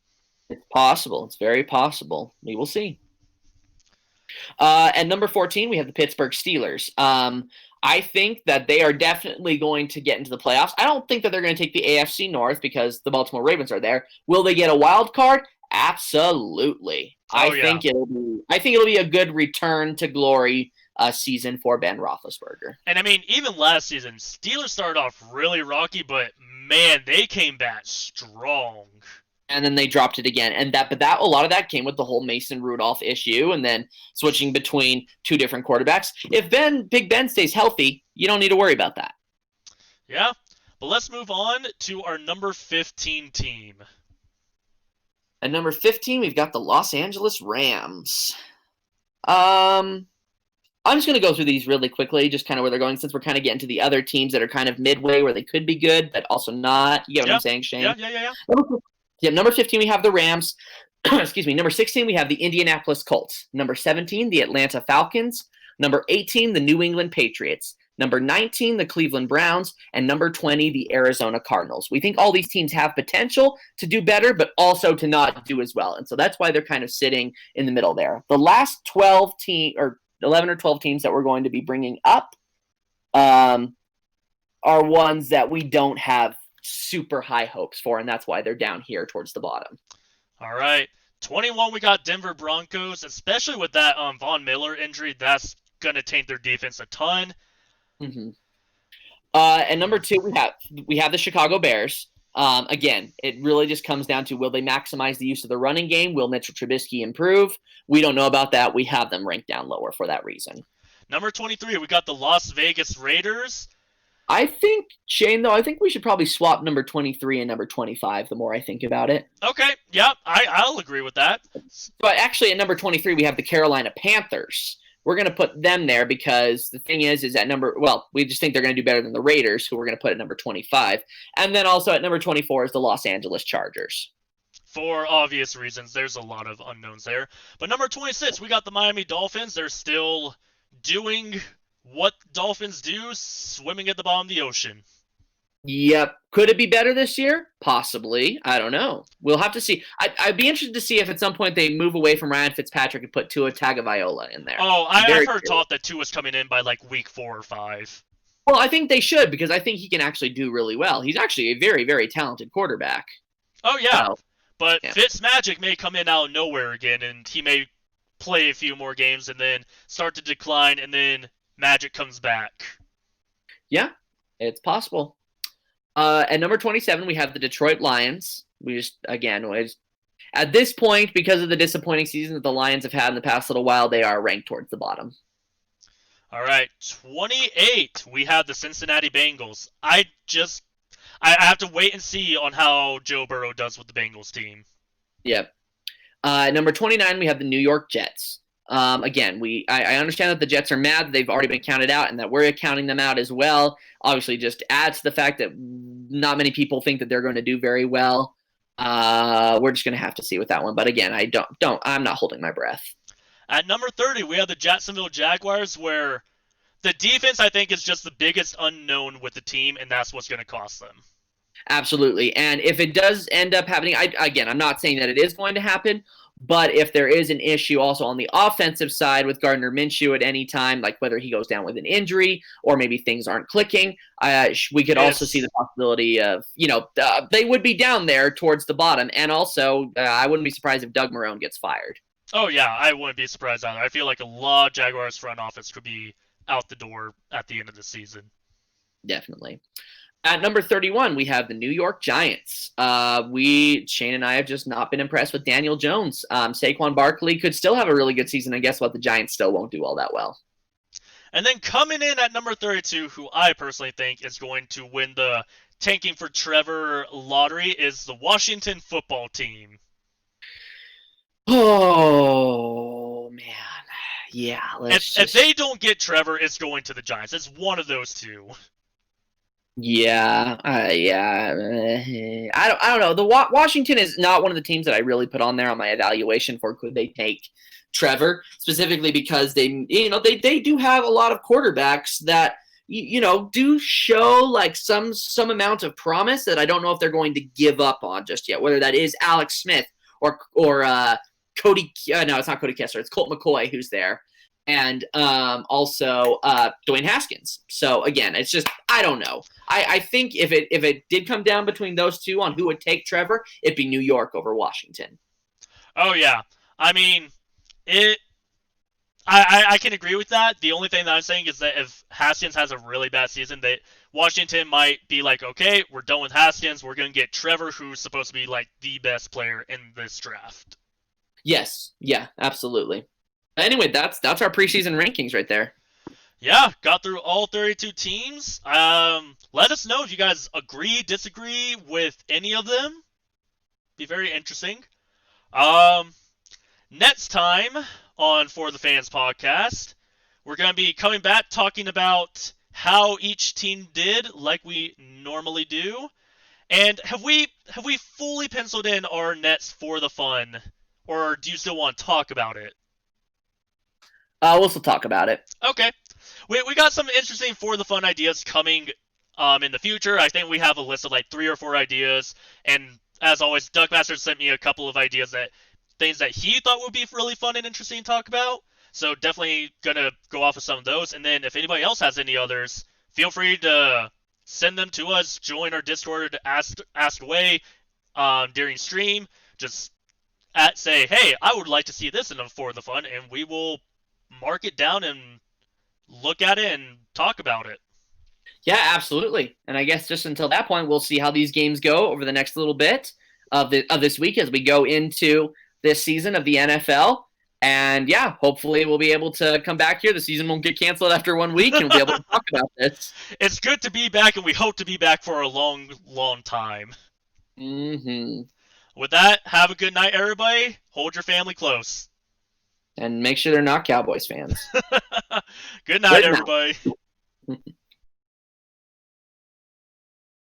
It's possible. It's very possible. We will see. At number 14, we have the Pittsburgh Steelers. I think that they are definitely going to get into the playoffs. I don't think that they're going to take the AFC North because the Baltimore Ravens are there. Will they get a wild card? Absolutely. I think it'll be a good return to glory season for Ben Roethlisberger. And I mean, even last season, Steelers started off really rocky, but man, they came back strong. And then they dropped it again, and a lot of that came with the whole Mason Rudolph issue, and then switching between two different quarterbacks. If Big Ben stays healthy, you don't need to worry about that. Yeah, but let's move on to our number 15 team. At number 15, we've got the Los Angeles Rams. I'm just going to go through these really quickly, just kind of where they're going, since we're kind of getting to the other teams that are kind of midway where they could be good, but also not. You get what I'm saying, Shane? Yeah. Yeah, number 15, we have the Rams. Excuse me. Number 16, we have the Indianapolis Colts. Number 17, the Atlanta Falcons. Number 18, the New England Patriots. Number 19, the Cleveland Browns. And number 20, the Arizona Cardinals. We think all these teams have potential to do better, but also to not do as well. And so that's why they're kind of sitting in the middle there. The last 11 or 12 teams that we're going to be bringing up are ones that we don't have super high hopes for, and that's why they're down here towards the bottom. All right. 21, we got Denver Broncos, especially with that Von Miller injury. That's going to taint their defense a ton. Mm-hmm. And number 2, we have the Chicago Bears. Again, it really just comes down to, will they maximize the use of the running game? Will Mitchell Trubisky improve? We don't know about that. We have them ranked down lower for that reason. Number 23, we got the Las Vegas Raiders. I think, Shane, though, I think we should probably swap number 23 and number 25 the more I think about it. Okay, yeah, I'll agree with that. But actually, at number 23, we have the Carolina Panthers. We're going to put them there because the thing is at we just think they're going to do better than the Raiders, who we're going to put at number 25. And then also at number 24 is the Los Angeles Chargers. For obvious reasons, there's a lot of unknowns there. But number 26, we got the Miami Dolphins. They're still doing what Dolphins do, swimming at the bottom of the ocean. Yep. Could it be better this year? Possibly. I don't know. We'll have to see. I'd be interested to see if at some point they move away from Ryan Fitzpatrick and put Tua Tagovailoa in there. Oh, I've heard talk that Tua's coming in by like week 4 or 5. Well, I think they should, because I think he can actually do really well. He's actually a very, very talented quarterback. Oh, yeah. But Fitzmagic may come in out of nowhere again, and he may play a few more games and then start to decline, and then Magic comes back. Yeah, it's possible. At number 27, we have the Detroit Lions. At this point, because of the disappointing season that the Lions have had in the past little while, they are ranked towards the bottom. All right, 28, we have the Cincinnati Bengals. I have to wait and see on how Joe Burrow does with the Bengals team. Yep. Number 29, we have the New York Jets. Again, I understand that the Jets are mad that they've already been counted out and that we're counting them out as well. Obviously, just adds to the fact that not many people think that they're going to do very well. We're just going to have to see with that one. But again, I'm not holding my breath. At number 30, we have the Jacksonville Jaguars, where the defense, I think, is just the biggest unknown with the team, and that's what's going to cost them. Absolutely. And if it does end up happening, I'm not saying that it is going to happen, but if there is an issue also on the offensive side with Gardner Minshew at any time, like whether he goes down with an injury or maybe things aren't clicking, we could also see the possibility of, they would be down there towards the bottom. And also, I wouldn't be surprised if Doug Marrone gets fired. Oh, yeah, I wouldn't be surprised either. I feel like a lot of Jaguars front office could be out the door at the end of the season. Definitely. At number 31, we have the New York Giants. Shane and I have just not been impressed with Daniel Jones. Saquon Barkley could still have a really good season, and guess what? The Giants still won't do all that well. And then coming in at number 32, who I personally think is going to win the tanking for Trevor lottery, is the Washington football team. Oh, man. Yeah. If they don't get Trevor, it's going to the Giants. It's one of those two. Yeah. I don't know. The Washington is not one of the teams that I really put on there on my evaluation for could they take Trevor, specifically because they do have a lot of quarterbacks that do show like some amount of promise that I don't know if they're going to give up on just yet. Whether that is Alex Smith or Cody. No, it's not Cody Kessler. It's Colt McCoy who's there. And also Dwayne Haskins. So again, it's just I don't know. I think if it did come down between those two on who would take Trevor, it'd be New York over Washington. Oh yeah, I mean I can agree with that. The only thing that I'm saying is that if Haskins has a really bad season, that Washington might be like, okay, we're done with Haskins. We're going to get Trevor, who's supposed to be like the best player in this draft. Yes. Yeah, absolutely. Anyway, that's our preseason rankings right there. Yeah, got through all 32 teams. Let us know if you guys agree, disagree with any of them. Be very interesting. Next time on For the Fans podcast, we're going to be coming back talking about how each team did, like we normally do. And have we fully penciled in our nets for the fun, or do you still want to talk about it? We'll still talk about it. Okay. We got some interesting for the fun ideas coming in the future. I think we have a list of like 3 or 4 ideas. And as always, Doug Master sent me a couple of ideas things that he thought would be really fun and interesting to talk about. So definitely going to go off of some of those. And then if anybody else has any others, feel free to send them to us. Join our Discord, ask away during stream. Just say, hey, I would like to see this in For the Fun, and we will mark it down and look at it and talk about it. Yeah, absolutely. And I guess just until that point, we'll see how these games go over the next little bit of this week as we go into this season of the NFL. And yeah, hopefully we'll be able to come back here. The season won't get canceled after 1 week, and we'll be able to talk about this. It's good to be back, and we hope to be back for a long, long time. Mm-hmm. With that, have a good night, everybody. Hold your family close. And make sure they're not Cowboys fans. Good night, everybody.